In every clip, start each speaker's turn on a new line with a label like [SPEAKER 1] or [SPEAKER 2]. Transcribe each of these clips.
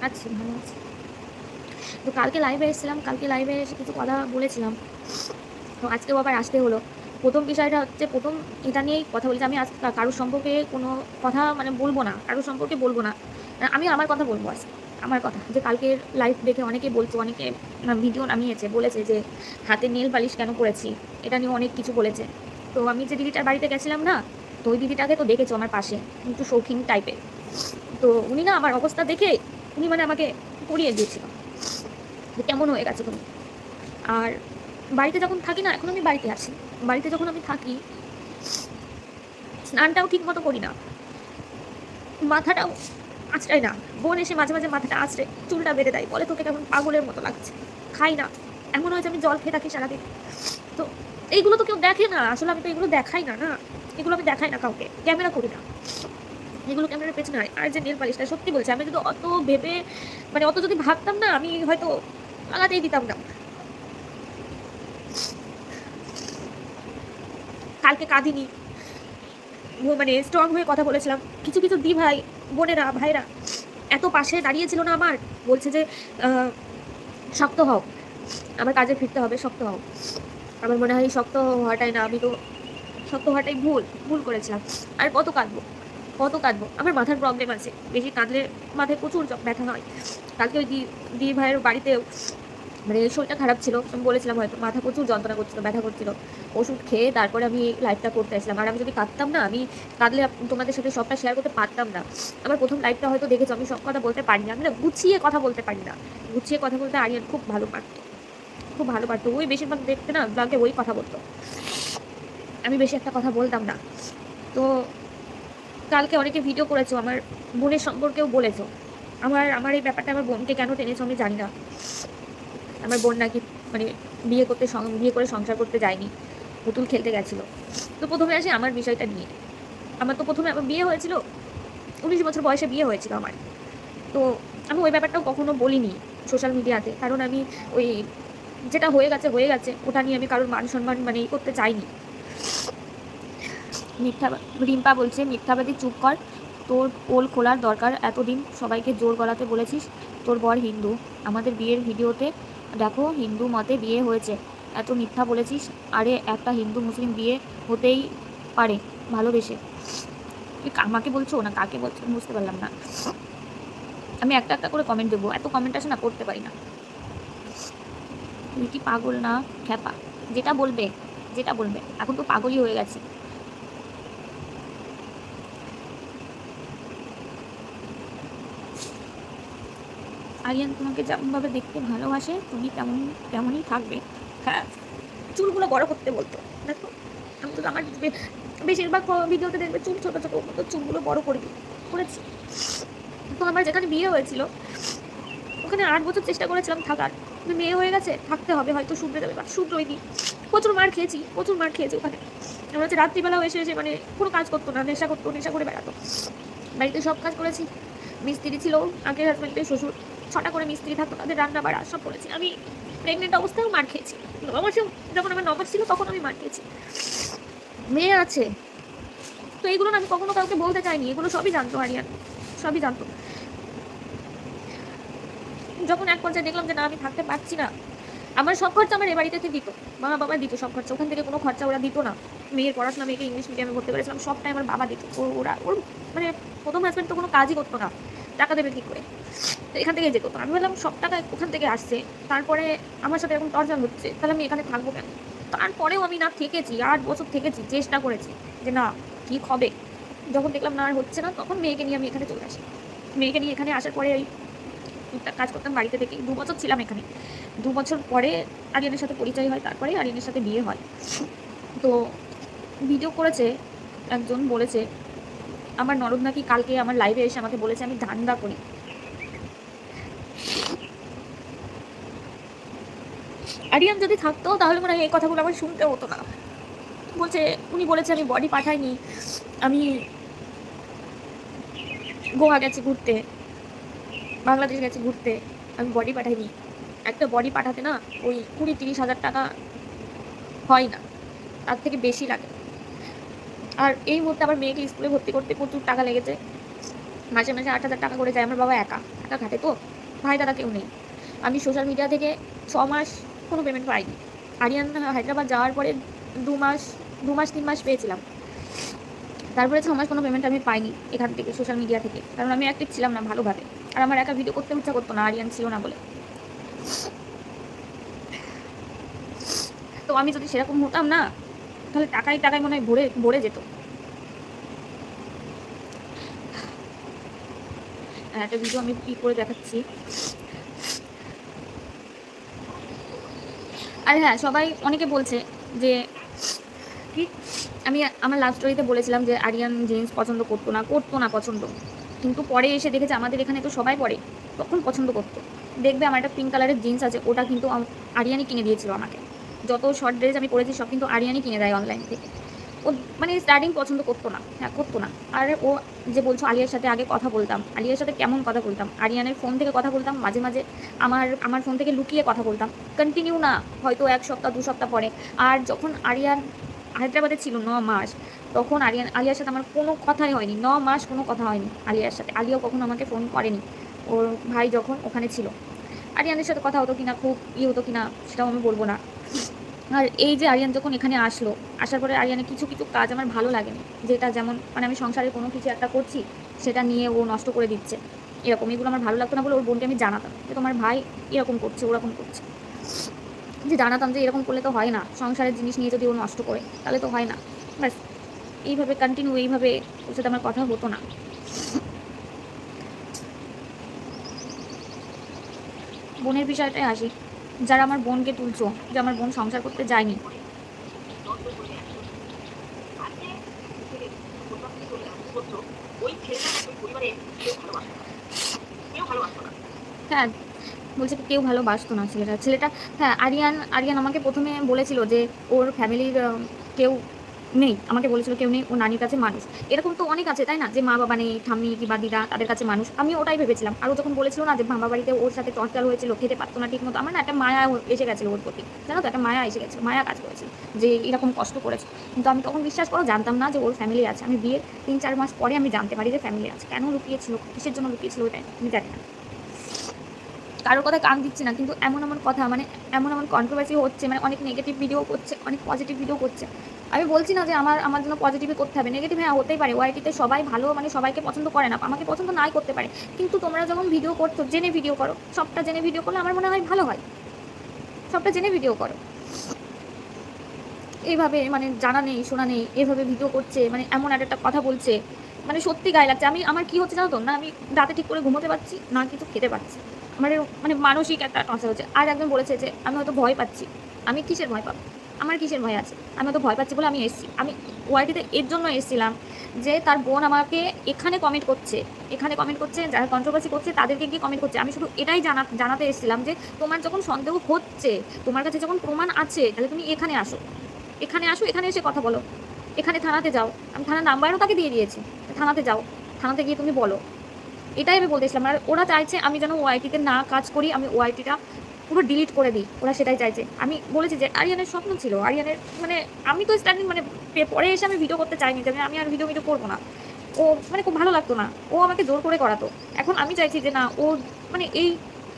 [SPEAKER 1] আছি, ভালো আছি। তো কালকে লাইভে এসেছিলাম, কালকে লাইভে এসে কিছু কথা বলেছিলাম। তো আজকেও আবার আসতে হলো। ১ম বিষয়টা হচ্ছে ১ম এটা নিয়েই কথা বলছি। আমি আজ কারোর সম্পর্কে কোনো কথা মানে বলব না। কারোর সম্পর্কে বলব না। আমি আমার কথা বলব আজকে। আমার কথা। যে কালকের লাইভ দেখে অনেকে বলছে, অনেকে ভিডিও নামিয়েছে, বলেছে যে হাতে নেল পালিশ কেন পড়েছি? এটা নিয়ে অনেক কিছু বলেছে। তো আমি যে দিদিটার বাড়িতে গেছিলাম না? তো ওই দিদিটাকে তো দেখেছো আমার পাশে। একটু শৌখিন টাইপের। তো উনি না আমার অবস্থা দেখে উনি মানে আমাকে পড়িয়ে দিয়েছিল। যে কেমন হয়ে গেছো তুমি? আর বাড়িতে যখন থাকি না, এখন আমি বাড়িতে আছি। বাড়িতে যখন আমি থাকি, স্নানটাও ঠিক মতো করি না। মাথাটাও আঁচড়াই না। বোন এসে মাঝে, মাঝে মাথাটা আঁচড়ে চুলটা বেঁধে দেয়। বলে তোকে কেমন পাগলের মতো লাগছে। খাই না। এমন হয় যে আমি জল খেয়ে থাকি সারাদিন। তো এইগুলো তো কেউ দেখে না। আসলে আমি তো এগুলো দেখাই না, না? এগুলো আমি দেখাই না কাউকে। ক্যামেরা করি না। এগুলো ক্যামেরার পেছনে হয়। আর যে নেল পালিশটা সত্যি বলছি, আমি যদি অত ভেবে মানে অত যদি ভাবতাম না, আমি হয়তো লাগাতেই দিতাম না। কালকে কাঁদিনি। মানে স্ট্রং হয়ে কথা বলেছিলাম। কিছু, কিছু দি ভাই, বোনেরা, ভাইরা এত পাশে দাঁড়িয়েছিল না আমার। বলছে যে আ শক্ত হও। আমার কাজে ফিরতে হবে, শক্ত হও। আমার মনে হয় শক্ত হওয়াটাই না, আমি তো শক্ত হওয়াটাই ভুল। ভুল করেছিলাম। আর কত কাঁদবো? কত কাঁদবো? আমার মাথার প্রবলেম আছে। বেশি কাঁদলে মাথায় প্রচুর ব্যথা হয়। কালকে ওই দি ভাইয়ের বাড়িতেও মানে শরীরটা খারাপ ছিল। আমি বলেছিলাম হয়তো মাথা প্রচুর যন্ত্রণা করছিল, ব্যথা করছিল। ওষুধ খেয়ে তারপরে আমি লাইভটা করতে আসলাম। আর আমি যদি কাঁদতাম না, আমি কাঁদলে তোমাদের সাথে সবটা শেয়ার করতে পারতাম না। আমার ১ম লাইভটা হয়তো দেখেছো, আমি সব কথা বলতে পারি না। আমি না গুছিয়ে কথা বলতে পারি না। গুছিয়ে কথা বলতে আরিয়ান খুব ভালো পারত। খুব ভালো পারত। ওই বেশিরভাগ দেখতে না ব্লগে ওই কথা বলত। আমি বেশি একটা কথা বলতাম না। তো কালকে অনেকে ভিডিও করেছো, আমার বোনের সম্পর্কেও বলেছো। আমার এই ব্যাপারটা আমার বোনকে কেন টেনেছো আমি জানি না। আমার বোন নাকি মানে বিয়ে করে সংসার করতে যায়নি, পুতুল খেলতে গেছিল। তো প্রথমে আসি আমার বিষয়টা নিয়ে। আমার তো প্রথমে আমার বিয়ে হয়েছিল, ১৯ বছর বয়সে বিয়ে হয়েছিল আমার। তো আমি ওই ব্যাপারটাও কখনো বলিনি সোশ্যাল মিডিয়াতে, কারণ আমি ওই যেটা হয়ে গেছে হয়ে গেছে, ওটা নিয়ে আমি কারোর মান সম্মান মানে করতে চাইনি। মিথ্যা রিম্পা বলছে, মিথ্যাবাদী চুপ কর, তোর পোল খোলার দরকার। এতদিন সবাইকে জোর গলাতে বলেছিস তোর বর হিন্দু, আমাদের বিয়ের ভিডিওতে দেখো হিন্দু মতে বিয়ে হয়েছে, এত মিথ্যা বলেছিস। আরে একটা হিন্দু মুসলিম বিয়ে হতেই পারে ভালোবেসে। আমাকে বলছো না কাকে বলছো বুঝতে পারলাম না। আমি একটা একটা করে কমেন্ট দেবো, এত কমেন্ট আসে না, পড়তে পারি না। তুই কি পাগল না খ্যাপা? যেটা বলবে, যেটা বলবে, এখন তো পাগলই হয়ে গেছে। আরিয়ান তোমাকে যেমনভাবে দেখতে ভালোবাসে তুমি তেমনই থাকবে। হ্যাঁ, চুলগুলো বড় করতে বলতো। দেখো আমি তো আমার বেশিরভাগ ভিডিওতে দেখবে চুল ছোট ছোট, তো চুলগুলো বড় করে করেছি। তো আমার যেখানে বিয়ে হয়েছিল ওখানে ৮ বছর চেষ্টা করেছিলাম থাকার, কিন্তু মেয়ে হয়ে গেছে, থাকতে হবে, হয়তো শুধরে যাবে, বাট শুধরোইনি। প্রচুর মার খেয়েছি, প্রচুর মার খেয়েছি ওখানে। আমার হচ্ছে রাত্রিবেলাও এসে এসে মানে কোনো কাজ করতো না, নেশা করতো, নেশা করে বেড়াতো। বাড়িতে সব কাজ করেছি। মিস্ত্রি ছিল আগের হাজব্যান্ডের শ্বশুর, ৬টা করে মিস্ত্রি থাকতো, তাদের রান্না বাড়া সব করেছি। আমি প্রেগনেন্ট অবস্থায়ও মার খেয়েছি। ৯ মাসেও, যখন আমার ৯ মাস ছিল তখন আমি মার খেয়েছি। মেয়ে আছে, তো এইগুলো না আমি কখনো কাউকে বলতে চাইনি। এগুলো সবই জানতো আরিয়ান, সবই জানতো। যখন এক পর্যায়ে দেখলাম যে না আমি থাকতে পারছি না, আমার সব খরচা আমার এ বাড়ি থেকে দিত, মা বাবা দিত সব খরচা, ওখান থেকে কোনো খরচা ওরা দিত না। মেয়ের পড়াশোনা, মেয়েকে ইংলিশ মিডিয়ামে ভর্তি করেছিলাম, সবটাই আমার বাবা দিত। ওর মানে প্রথম হাজব্যান্ড তো কোনো কাজই করতো না, টাকা দেবে কি করে, তো এখান থেকে যেত। তো আমি বললাম সব টাকা ওখান থেকে আসছে, তারপরে আমার সাথে এরকম টর্চার হচ্ছে, তাহলে আমি এখানে থাকবো কেন? তারপরেও আমি না থেকেছি, ৮ বছর থেকেছি, চেষ্টা করেছি যে না ঠিক হবে। যখন দেখলাম না আর হচ্ছে না, তখন মেয়েকে নিয়ে আমি এখানে চলে আসি। মেয়েকে নিয়ে এখানে আসার পরে টুকটাক কাজ করতাম বাড়িতে থেকে, ২ বছর ছিলাম এখানে। ২ বছর পরে আরিয়ানের সাথে পরিচয় হয়, তারপরে আরিয়ানের সাথে বিয়ে হয়। তো ভিডিও করেছে একজন, বলেছে আমার ননদ নাকি কালকে আমার লাইভে এসে আমাকে বলেছে আমি ধান্দা করি। আরিয়ান যদি থাকতো তাহলে মনে হয় এই কথাগুলো আমার শুনতে হতো না। বলছে, উনি বলেছে আমি বডি পাঠাইনি, আমি গোয়া গেছি ঘুরতে, বাংলাদেশ গেছি ঘুরতে, আমি বডি পাঠাইনি। একটা বডি পাঠাতে না ওই ২০-৩০ হাজার টাকা হয় না, তার থেকে বেশি লাগে। আর এই মুহূর্তে আমার মেয়েকে স্কুলে ভর্তি করতে প্রচুর টাকা লেগেছে। মাসে মাসে ৮,০০০ টাকা করে যায়। আমার বাবা একা একা খাটে তো, ভাই দাদা কেউ নেই। আমি সোশ্যাল মিডিয়া থেকে 6 মাস কোনো পেমেন্ট পাইনি। আরিয়ান হায়দ্রাবাদ যাওয়ার পরে 2 মাস 3 মাস পেয়েছিলাম। তারপরে 6 মাস কোনো পেমেন্ট আমি পাইনি এখান থেকে, সোশ্যাল মিডিয়া থেকে, কারণ আমি অ্যাক্টিভ ছিলাম না ভালোভাবে। আর আমার একা ভিডিও করতে ইচ্ছা করতো না, আরিয়ান ছিল না বলে। তো আমি যদি সেরকম হতাম না, তাহলে টাকায় টাকায় মনে হয় ভরে ভরে যেত। একটা ভিডিও আমি করে দেখাচ্ছি। আর হ্যাঁ, সবাই অনেকে বলছে যে কি, আমি আমার লাভ স্টোরিতে বলেছিলাম যে আরিয়ান জিন্স পছন্দ করতো না পছন্দ, কিন্তু পরে এসে দেখেছে আমাদের এখানে তো সবাই পরে, তখন পছন্দ করতো। দেখবে আমার একটা পিঙ্ক কালারের জিন্স আছে, ওটা কিন্তু আরিয়ানই কিনে দিয়েছিল আমাকে। যত শর্ট ড্রেস আমি পরেছি সব কিন্তু আরিয়ানই কিনে দেয় অনলাইন থেকে। ও মানে স্টার্টিং পছন্দ করতো না, হ্যাঁ করতো না। আর ও যে বলছো আলিয়ার সাথে আগে কথা বলতাম, আলিয়ার সাথে কেমন কথা বলতাম, আরিয়ানের ফোন থেকে কথা বলতাম, মাঝে মাঝে আমার ফোন থেকে লুকিয়ে কথা বলতাম, কন্টিনিউ না, হয়তো 1 সপ্তাহ 2 সপ্তাহ পরে। আর যখন আরিয়ান হায়দ্রাবাদে ছিল 9 মাস, তখন আলিয়ার সাথে আমার কোনো কথাই হয়নি, 9 মাস কোনো কথা হয়নি আলিয়ার সাথে। আলিয়াও কখনো আমাকে ফোন করেনি, ওর ভাই যখন ওখানে ছিল। আরিয়ানের সাথে কথা হতো কিনা, খুব হতো কিনা সেটাও আমি বলবো না। আর এই যে আরিয়ান যখন এখানে আসলো, আসার পরে আরিয়ানের কিছু কিছু কাজ আমার ভালো লাগেনি, যেটা যেমন মানে আমি সংসারে কোনো কিছু একটা করছি সেটা নিয়ে ও নষ্ট করে দিচ্ছে, এরকম এগুলো আমার ভালো লাগতো না বলে ওর বোনকে আমি জানাতাম যে তোমার ভাই এরকম করছে ওরকম করছে, যে জানাতাম যে এরকম করলে তো হয় না, সংসারের জিনিস নিয়ে যদি ও নষ্ট করে তাহলে তো হয় না। ব্যাস এইভাবে কন্টিনিউ, এইভাবে ওর সাথে আমার কথা হতো না। বোনের বিষয়টাই আসি, যারা আমার বোনকে তুলছো, যে আমার বোন সংসার করতে যায়নি, হ্যাঁ বলছে কেউ ভালোবাসতো না ছেলেটা। হ্যাঁ, আরিয়ান আরিয়ান আমাকে প্রথমে বলেছিল যে ওর ফ্যামিলির কেউ নেই, আমাকে বলেছিল কেউ নেই, ও নানির কাছে মানুষ। এরকম তো অনেক আছে তাই না, যে মা বাবা নেই, ঠাম্মি কিংবা দিদা তাদের কাছে মানুষ, আমি ওটাই ভেবেছিলাম। আর ও যখন বলেছিল না যে মামা বাড়িতে ওর সাথে টর্চার হয়েছিল, খেতে পারতো না ঠিক মতো, আমার না একটা মায়া এসে গেছিলো ওর প্রতি, জানো তো, একটা মায়া এসে গেছিলো, মায়া কাজ করেছিল যে এরকম কষ্ট করেছে। কিন্তু আমি তখন বিশ্বাস করো জানতাম না যে ওর ফ্যামিলি আছে। আমি বিয়ের 3-4 মাস পরে আমি জানতে পারি যে ফ্যামিলি আছে। কেন লুকিয়েছিল, কিসের জন্য লুকিয়েছিল, ওটাই আমি জানি না। কারোর কথা কান দিচ্ছি না, কিন্তু এমন এমন কথা, মানে এমন এমন কন্ট্রোভার্সি হচ্ছে, মানে অনেক নেগেটিভ ভিডিও করছে, অনেক পজিটিভ ভিডিও করছে। আমি বলছি না যে আমার জন্য পজিটিভই করতে হবে, নেগেটিভ হ্যাঁ হতেই পারে, ওয়াইটিতে সবাই ভালো, মানে সবাইকে পছন্দ করে না, আমাকে পছন্দ নাই করতে পারে, কিন্তু তোমরা যখন ভিডিও করছো জেনে ভিডিও করো, সবটা জেনে ভিডিও করলে আমার মনে হয় ভালো হয়, সবটা জেনে ভিডিও করো। এইভাবে মানে জানা নেই শোনা নেই এভাবে ভিডিও করছে, মানে এমন একটা কথা বলছে, মানে সত্যি গায়ে লাগছে। আমার কি হচ্ছে জানো তো, না আমি রাতে ঠিক করে ঘুমোতে পারছি না, কিছু খেতে পারছি, আমার মানে মানসিক একটা টর্চার হচ্ছে। আর একজন বলেছে যে আমি হয়তো ভয় পাচ্ছি, আমি কিসের ভয় পাবো, আমার কিসের ভয় আছে, আমি হয়তো ভয় পাচ্ছি বলে আমি এসেছি। আমি ওয়াইটিতে এর জন্য এসেছিলাম যে তার বোন আমাকে এখানে কমেন্ট করছে, যারা কন্ট্রোভার্সি করছে তাদেরকে গিয়ে কমেন্ট করছে। আমি শুধু এটাই জানাতে এসেছিলাম যে তোমার যখন সন্দেহ হচ্ছে, তোমার কাছে যখন প্রমাণ আছে, তাহলে তুমি এখানে আসো, এখানে এসে কথা বলো, এখানে থানাতে যাও, আমি থানার নাম্বারও তাকে দিয়ে দিয়েছি, থানাতে যাও, থানাতে গিয়ে তুমি বলো, এটাই আমি বলতেছিলাম। আর ওরা চাইছে আমি যেন ওআইটিতে না কাজ করি, আমি ওআইটিটা পুরো ডিলিট করে দিই, ওরা সেটাই চাইছে। আমি বলেছি যে আরিয়ানের স্বপ্ন ছিল, আরিয়ানের মানে আমি তো স্টার্টিং মানে পরে এসে আমি ভিডিও করতে চাইনি, যে আমি আর ভিডিও করবো না, ও মানে খুব ভালো লাগতো না, ও আমাকে জোর করে করাতো। এখন আমি চাইছি যে না, ও মানে এই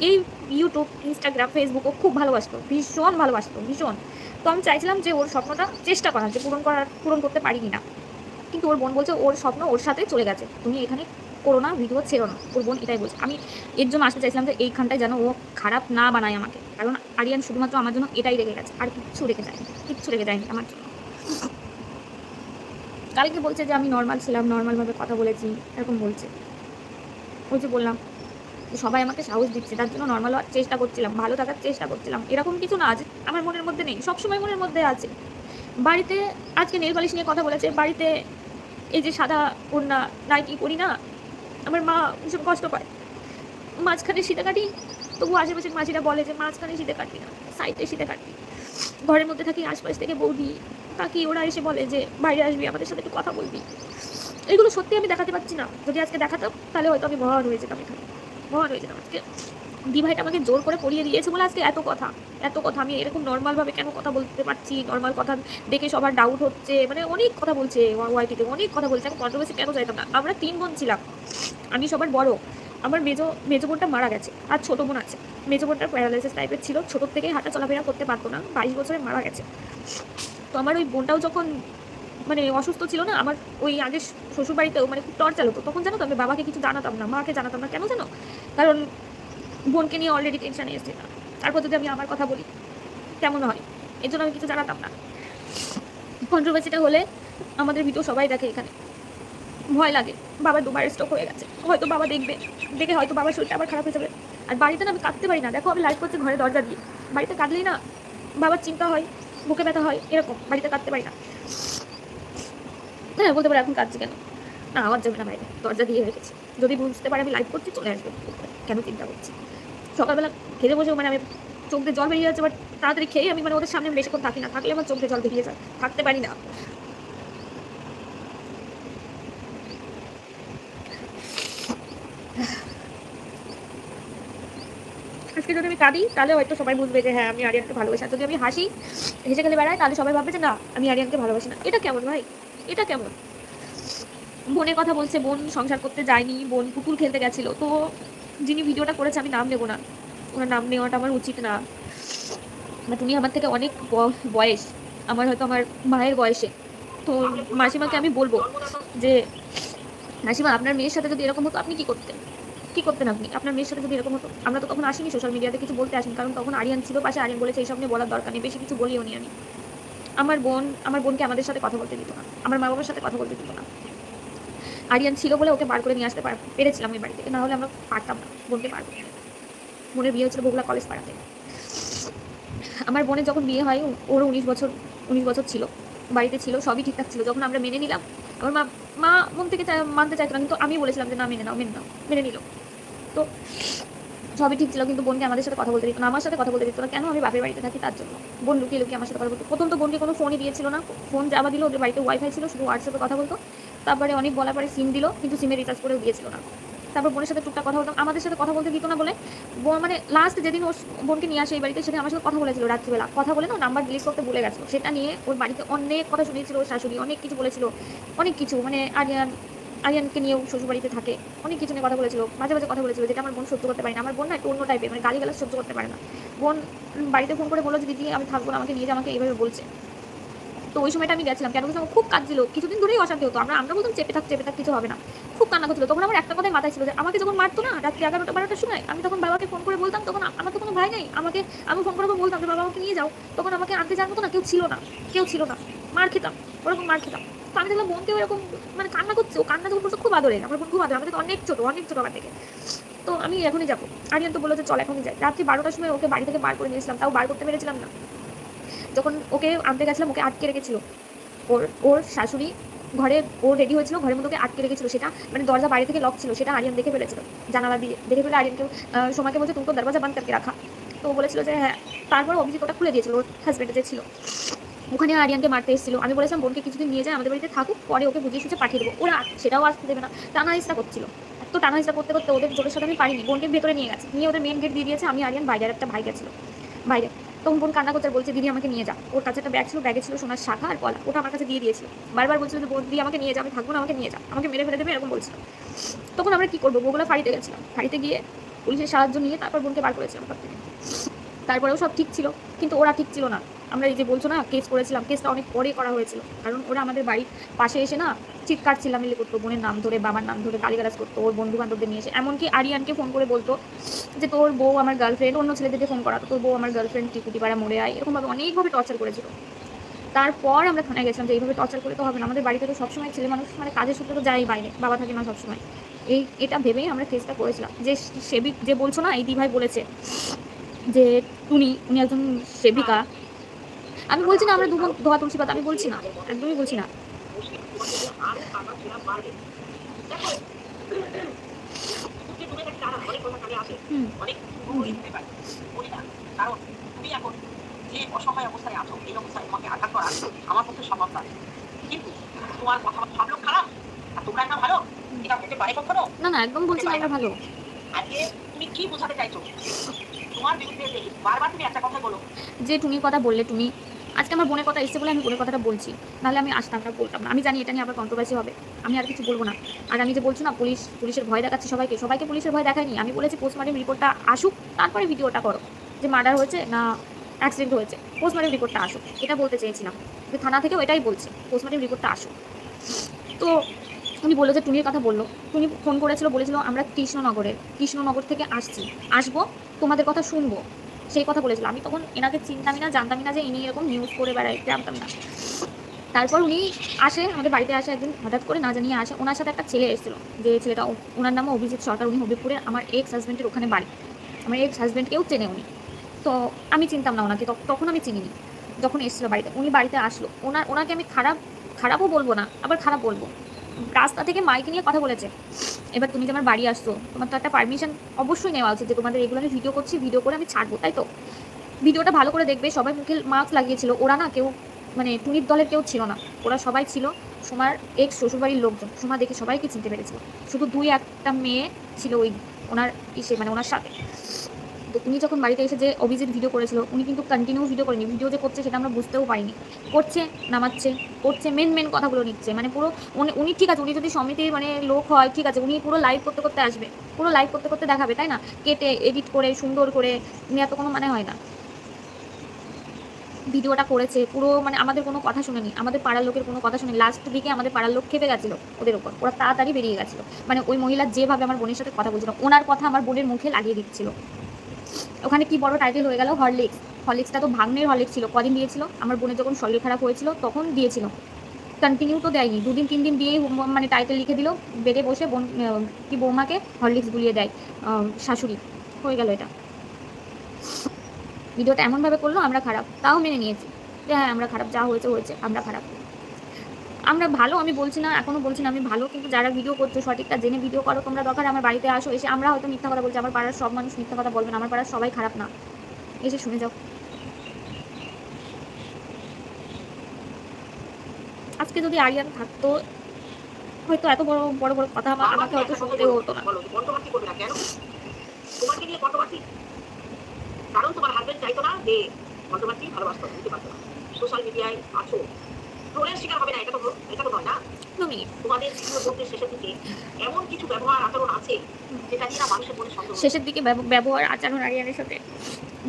[SPEAKER 1] এই ইউটিউব ইনস্টাগ্রাম ফেসবুক ও খুব ভালোবাসতো, ভীষণ ভালোবাসতো, ভীষণ। তো আমি চাইছিলাম যে ওর স্বপ্নটা চেষ্টা করার, যে পূরণ করতে পারিনি না, কিন্তু ওর বোন বলছে ওর স্বপ্ন ওর সাথে চলে গেছে, তুমি এখানে করো না, ভিডিও ছেড়ো না, ওর বোন এটাই বলছে। আমি এর জন্য আসতে চাইছিলাম যে এইখানটায় যেন ও খারাপ না বানায় আমাকে, কারণ আরিয়ান শুধুমাত্র আমার জন্য এটাই রেখে গেছে, আর কিচ্ছু রেখে যায়নি আমার জন্য। কালকে বলছে যে আমি নর্মাল ছিলাম, নর্মালভাবে কথা বলেছি, এরকম বলছে। ওই যে বললাম সবাই আমাকে সাহস দিচ্ছে, তার জন্য নর্মাল হওয়ার চেষ্টা করছিলাম, ভালো থাকার চেষ্টা করছিলাম। এরকম কিছু না যে আমার মনের মধ্যে নেই, সবসময় মনের মধ্যে আছে। বাড়িতে আজকে নেল পালিশ নিয়ে কথা বলেছে, বাড়িতে এই যে সাদা ওড়না নাইটি পরি না, আমার মা ভীষণ কষ্ট পায়, মাঝখানে শীতে কাটি, তবু আশেপাশের মাঝিরা বলে যে মাঝখানে শীতে কাটবি না, সাইডে শীতে কাটবি। ঘরের মধ্যে থাকি, আশপাশ থেকে বৌদি কাকি ওরা এসে বলে যে বাইরে আসবি, আমাদের সাথে একটু কথা বলবি। এগুলো সত্যি আমি দেখাতে পারছি না, যদি আজকে দেখাতাম তাহলে হয়তো আমি ভর হয়ে যেতাম, এখানে ভর হয়ে যেতাম। আজকে দিভাইটা আমাকে জোর করে পড়িয়ে দিয়েছে বলে আজকে এত কথা আমি এরকম নর্মালভাবে কেন কথা বলতে পারছি, নর্মাল কথা দেখে সবার ডাউট হচ্ছে, মানে অনেক কথা বলছে ওয়াইটিতে, অনেক কথা বলছে। আমি কন্ট্রোভার্সি কেন চাইতাম না, আমরা 3 বোন ছিলাম, আমি সবার বড়, আমার মেজো বোনটা মারা গেছে, আর ছোটো বোন আছে। মেজো বোনটার প্যারালাইসিস টাইপের ছিল, ছোটোর থেকেই হাঁটা চলাফেরা করতে পারতো না, 22 বছরে মারা গেছে। তো আমার ওই বোনটাও যখন মানে অসুস্থ ছিল না, আমার ওই আগে শ্বশুরবাড়িতেও মানে খুব টর্চার হতো। তখন জানো তো আমি বাবাকে কিছু জানাতাম না, মাকে জানাতাম না। কেন জানো? কারণ বোনকে নিয়ে অলরেডি টেনশনে এসেছে, তারপর যদি আমি আমার কথা বলি কেমন হয়, এর জন্য আমি কিছু জানাতাম না। কন্ট্রোভার্সিটা হলে আমাদের ভিডিও সবাই দেখে, এখানে ভয় লাগে। বাবার 2বার স্ট্রোক হয়ে গেছে, হয়তো বাবা দেখবে, দেখে হয়তো বাবার শরীরটা আবার খারাপ হয়ে যাবে। আর বাড়িতে না আমি কাঁদতে পারি না, দেখো আমি লাইভ করছি ঘরে দরজা দিয়ে, বাড়িতে কাঁদলেই না বাবার চিন্তা হয়, বুকে ব্যথা হয়, এরকম বাড়িতে কাঁদতে পারি না। হ্যাঁ বলতে পারে এখন কাঁদছি কেন, না আওয়াজ যাবে না, বাইরে দরজা দিয়ে রেখেছি, যদি বুঝতে পারে আমি লাইভ করছি চলে আসবে, কেন চিন্তা করছি। সকালবেলা খেতে বসেও মানে আমি চোখ দিয়ে জল বেরিয়ে যাচ্ছে, বাট তাড়াতাড়ি খেয়ে আমি মানে ওদের সামনে বেশিক্ষণ থাকি না, থাকলে আমার চোখ দিয়ে জল বেরিয়ে যায়, থাকতে পারি না। আজকে যদি আমি কাঁদি তাহলে হয়তো সবাই বুঝবে যে হ্যাঁ আমি আরিয়ানকে ভালোবাসি, আর যদি আমি হাসি হেসে গেলে বেড়াই তাহলে সবাই ভাববে যে না আমি আরিয়ানকে ভালোবাসি না। এটা কেমন ভাই, এটা কেমন? বোনের কথা বলছে, বোন সংসার করতে যায়নি, বোন পুতুল খেলতে গেছিল। তো যিনি ভিডিওটা করেছে আমি নাম নেবো না, ওনার নাম নেওয়াটা আমার উচিত না, বাট উনি আমার থেকে অনেক বয়স, আমার হয়তো আমার মায়ের বয়সে। তো মাসিমাকে আমি বলবো যে মাসিমা আপনার মেয়ের সাথে যদি এরকম হতো আপনি কি করতেন, কি করতেন আপনি? আপনার মেয়ের সাথে যদি এরকম হতো, আমরা তো তখন আসিনি সোশ্যাল মিডিয়াতে কিছু বলতে আসিনি, কারণ তখন আরিয়ান ছিল পাশে, আরিয়ান বলেছে এইসব নিয়ে বলার দরকার নেই, বেশি কিছু বলিও নি আমি। আমার বোনকে আমাদের সাথে কথা বলতে দিত না, আমার মা বাবার সাথে কথা বলতে দিত না। আরিয়ান ছিল বলে ওকে বার করে নিয়ে আসতে পেরেছিলাম এই বাড়ি থেকে, না হলে আমরা পারতাম না বোনকে বার করতে। বোনের বিয়ে হয়েছিল বগুড়া কলেজ পাড়াতে। আমার বোনের যখন বিয়ে হয় ওরও 19 বছর ছিল, বাড়িতে ছিল, সবই ঠিকঠাক ছিল। যখন আমরা মেনে নিলাম, আমার মা মন থেকে মানতে চাইতো না, কিন্তু আমি বলেছিলাম যে না মেনে নাও, মেনে নিল। তো সবই ঠিক ছিল, কিন্তু বোনকে আমাদের সাথে কথা বলতে দিত না, আমার সাথে কথা বলতে দিত না। কেন? আমি বাপের বাড়িতে থাকি তার জন্য। বোন লুকিয়ে লুকিয়ে আমার সাথে কথা বলতো। প্রথম তো বোনকে কোনো ফোনই দিয়েছিল না, ফোন যাওয়া দিল, ওদের বাড়িতে ওয়াইফাই ছিল, শুধু হোয়াটসঅ্যাপে কথা বলতো। তারপরে অনেক বলার পরে সিম দিল, কিন্তু সিমে রিচার্জ করেও দিয়েছিল না। তারপর বোনের সাথে টুকটাক কথা বলতাম, আমাদের সাথে কথা বলতে দিত না বলে মানে লাস্ট যেদিন ওর বোনকে নিয়ে আসে এই বাড়িতে, সেদিন আমার সাথে কথা বলেছিল রাত্রিবেলা, কথা বলে না নাম্বার ডিলিট করতে ভুলে গেছিল, সেটা নিয়ে ওর বাড়িতে অনেক কথা শুনিয়েছিল ওর শাশুড়ি, অনেক কিছু বলেছিল, অনেক কিছু মানে আরিয়ানকে নিয়েও শ্বশুরবাড়িতে থাকে, অনেক কিছু নিয়ে কথা বলেছিল, মাঝে মাঝে কথা বলেছিল, যেটা আমার বোন সহ্য করতে পারে না। আমার বোন না একটু অন্য টাইপের, মানে গালিগালাজ সহ্য করতে পারে না। বোন বাড়িতে ফোন করে বললো যে দিদি আমি থাকবো না, আমাকে নিয়ে যা, আমাকে এইভাবে বলছে। তো ওই সময়টা আমি গেছিলাম, কেন বলছিলাম খুব কাঁদছিল, কিছুদিন ধরেই অশান্তি হতো, আমরা বলতাম চেপে থাক কিছু হবে না, খুব কান্না করছিল। তখন আমার একটা কথাই মাথায় ছিল যে আমাকে যখন মারতো না রাত্রি 11টা 12টার সময়, আমি তখন বাবাকে ফোন করে বলতাম, তখন আমার তো কোনো ভাই নেই, আমি ফোন করে বলতাম যে বাবা আমাকে নিয়ে যাও, তখন আমাকে আনতে যাওয়ার মতো না কেউ ছিল না, মার খেতাম, ওরকম মার খেতাম। তো আমি দেখলাম বোনকেও এরকম মানে কান্না করছে, ও কান্না যখন করছে খুব আদরের, আমার বোন খুব আদর, আমাদের অনেক ছোট আমার থেকে। তো আমি এখনই যাবো, আরিয়ান তো বললো যে চল এখনই যাই। রাত্রি 12টার সময় ওকে বাড়ি থেকে বার করে নিয়েছিলাম, তাও বার করতে পেরেছিলাম না। যখন ওকে আনতে গেছিলাম ওকে আটকে রেখেছিল ওর শাশুড়ি, ঘরে ও রেডি হয়েছিল, ঘরের মধ্যে ওকে আটকে রেখেছিল, সেটা মানে দরজা বাইরে থেকে লক ছিল, সেটা আরিয়ান দেখে ফেলেছিল, জানালা দিয়ে দেখে ফেলে আরিয়ানকে সময়কে বলছে তুমি তো দরজা বন্ধ করকে রাখা। তো ও বলেছিল যে হ্যাঁ। তারপর অভিজিৎ ওটা খুলে দিয়েছিল, ওর হাজব্যান্ড যে ছিল ওখানে আরিয়ানকে মারতে এসেছিল। আমি বলেছিলাম বোনকে কিছুদিন নিয়ে যায়, আমাদের বাড়িতে থাকুক, পরে ওকে বুঝিয়ে সুঝে পাঠিয়ে দেবো। ওরা সেটাও আসতে দেবে না, টানা হিসটা করছিল। তো টানা হিসটা করতে করতে ওদের জোরের সাথে আমি পারিনি, বোনকে ভেতরে নিয়ে গেছে, নিয়ে ওদের মেন গেট দিয়ে দিয়েছে, আমি আরিয়ান বাইরে, একটা ভাই গেছিল বাইরে। তখন বোন কান্না করতে বলছে দিদি আমাকে নিয়ে যা, ওর কাছে একটা ব্যাগ ছিল, ব্যাগে ছিল সোনার শাখা আর গলা, ওটা আমার কাছে দিয়ে দিয়েছিল। বারবার বলছিল যে বোন দিয়ে আমাকে নিয়ে যা, আমি থাকবো না, আমাকে নিয়ে যা, আমাকে মেরে ফেলে দেবে, এরকম বলছিল। তখন আমরা কি করবো, বগুলা ফাঁড়িতে গেছিলাম, ফাঁড়িতে গিয়ে পুলিশের সাহায্য নিয়ে তারপর বোনকে বার করেছিলাম ঘর থেকে। তারপরেও সব ঠিক ছিল, কিন্তু ওরা ঠিক ছিল না। আমরা এই যে বলছো না কেস করেছিলাম, কেসটা অনেক পরে করা হয়েছিল, কারণ ওরা আমাদের বাড়ির পাশে এসে না চিৎকার চিল্লামিল্লি করতো, বোনের নাম ধরে, বাবার নাম ধরে গালিগালাজ করতো, ওর বন্ধু বান্ধবদের নিয়ে এসে, এমনকি আরিয়ানকে ফোন করে বলতো যে তোর বউ আমার গার্লফ্রেন্ড, অন্য ছেলেদেরকে ফোন করা, তোর বউ আমার গার্লফ্রেন্ড, টিকুটিপাড়া মরে আয়, এরকমভাবে অনেকভাবে টর্চার করেছিল। তারপর আমরা থানায় গেছিলাম যে এইভাবে টর্চার করে তো হবে না, আমাদের বাড়িতে তো সবসময় ছেলে মানুষ মানে কাজের সূত্রে তো যাই বাইরে, বাবা থাকে না সবসময়, এটা ভেবেই আমরা কেসটা করেছিলাম। যে সেবিক যে বলছো না, এই দিভাই বলেছে যে উনি একজন সেবিকা, আমি বলছি না আমরা দুজন ধোয়া তুলসী পাতা, আমি বলছি না, একদমই বলছি না। না না একদম বলছি না আমরা ভালো। তুমি কি বোঝাতে চাইছো? তোমার বিরুদ্ধে বারবার তুমি একটা কথা বলো যে টুনির কথা বললে, টুনি আজকে আমার বোনের কথা এসেছে বলে আমি বোনের কথাটা বলছি, নাহলে আমি আসতাম না, বলতাম না। আমি জানি এটা নিয়ে আবার কন্ট্রোভার্সি হবে, আমি আর কিছু বলবো না। আর আমি যে বলছি না পুলিশের ভয় দেখাচ্ছি সবাইকে, সবাইকে পুলিশের ভয় দেখায়নি। আমি বলেছি পোস্টমর্টম রিপোর্টটা আসুক, তারপরে ভিডিওটা করো, যে মার্ডার হয়েছে না অ্যাক্সিডেন্ট হয়েছে, পোস্টমর্টম রিপোর্টটা আসুক, এটা বলতে চেয়েছিলাম। থানা থেকেও এটাই বলছে, পোস্টমর্টম রিপোর্টটা আসুক। তো উনি বললো যে টুনির কথা বললো, টুনি ফোন করেছিল, বলেছিল আমরা কৃষ্ণনগর থেকে আসবো, তোমাদের কথা শুনবো, সেই কথা বলেছিল। আমি তখন এনাকে চিনতামই না, জানতামই না যে ইনি এরকম নিউজ করে বেড়ায়, জানতাম না। তারপর উনি আসে, আমাদের বাড়িতে আসে একদিন, হঠাৎ করে না জানিয়ে আসে। ওনার সাথে একটা ছেলে এসেছিল, যে ছেলেটা, ওনার নামও অভিজিৎ সরকার, উনি হবিবপুরের, আমার এক্স হাজব্যান্ডের ওখানে বাড়ি, আমার এক্স হাজব্যান্ডকেও চেনে উনি। তো আমি চিনতাম না ওনাকে, তখন আমি চিনিনি। যখন এসেছিলো বাড়িতে, উনি বাড়িতে আসলো, ওনাকে আমি খারাপও বলবো না, আবার খারাপ বলবো। রাস্তা থেকে মাইক নিয়ে কথা বলেছে। এবার তুমি যে আমার বাড়ি আসছো, তোমার তো একটা পারমিশন অবশ্যই নেওয়া উচিত, যে তোমাদের এগুলো আমি ভিডিও করছি, ভিডিও করে আমি ছাড়বো, তাই তো? ভিডিওটা ভালো করে দেখবে। সবাই মুখে মাস্ক লাগিয়েছিল, ওরা না কেউ মানে টুনির দলের কেউ ছিল না, ওরা সবাই ছিল সোমার এক্স শ্বশুরবাড়ির লোকজন। সোমা দেখে সবাইকে চিনতে পেরেছিল, শুধু 2-1টা মেয়ে ছিল ওই ওনার মানে ওনার সাথে। তো উনি যখন বাড়িতে এসে যে অভিজিৎ ভিডিও করেছিল, উনি কিন্তু কন্টিনিউ ভিডিও করেনি, ভিডিও যে করছে সেটা আমরা বুঝতেও পারিনি। করছে, নামাচ্ছে, করছে, মেন কথাগুলো নিচ্ছে, মানে পুরো উনি ঠিক আছে, উনি যদি সমিতির মানে লোক হয় ঠিক আছে, উনি পুরো লাইভ করতে করতে আসবে, পুরো লাইভ করতে করতে দেখাবে, তাই না? কেটে এডিট করে সুন্দর করে, উনি এত কোনো মানে হয় না। ভিডিওটা করেছে পুরো, মানে আমাদের কোনো কথা শুনেনি, আমাদের পাড়ার লোকের কোনো কথা শুনেনি। লাস্ট দিকে আমাদের পাড়ার লোক খেপে গেছিলো ওদের ওপর, ওরা তাড়াতাড়ি বেরিয়ে গেছিলো। মানে ওই মহিলা যেভাবে আমার বোনের সাথে কথা বলছিল, ওনার কথা আমার বোনের মুখে লাগিয়ে দিচ্ছিল। ওখানে কি বড় টাইটেল হয়ে গেল, হরলিক্সটা তো ভাগ্নের হরলিক্স ছিল, কদিন দিয়েছিল আমার বোনের যখন শরীর খারাপ হয়েছিল তখন দিয়েছিল, কন্টিনিউ তো দেয়নি, 2-3 দিন দিয়েই মানে টাইটেল লিখে দিল, বেডে বসে বোন কি বৌমাকে হরলিক্স গুলিয়ে দেয় শাশুড়ি, হয়ে গেল এটা। ভিডিওটা এমনভাবে করলো, আমরা খারাপ, তাও মেনে নিয়েছি যে হ্যাঁ আমরা খারাপ, যা হয়েছে হয়েছে, আমরা খারাপ, আমরা ভালো। আমি বলছি না, এখনো বলছি না আমি ভালো, কিন্তু যারা ভিডিও করছো সঠিকটা জেনে ভিডিও করো। তোমরা দরকার আমার বাড়িতে আসো, এসে আমরা হয়তো মিথ্যা কথা বলছি, আমার পাড়ার সব মানুষ মিথ্যা কথা বলবেন, আমার পাড়ার সবাই খারাপ না, এসে শুনে যাও। আজকে যদি আরিয়ান থাকতো, হয়তো এত বড় বড় বড় কথা আমাকে হয়তো শুনতেও হতো না। তোমাকে নিয়ে কন্ট্রোভার্সি, কারণ তোমার হাজবেন্ড চাইতো না যে কন্ট্রোভার্সি ভালোবাসতো, বুঝতে পারতো না। সোশ্যাল মিডিয়ায় আছো, ট্রোলের শিকার হবে না, এটা তো নয় না। তোমাদের ভিডিও করতে শেষের দিকে এমন কিছু ব্যবহার আচরণ আছে যেটা নিয়ে মানুষের মনে সন্দেহ। শেষের দিকে ব্যবহার আচরণ আরিয়ানের সাথে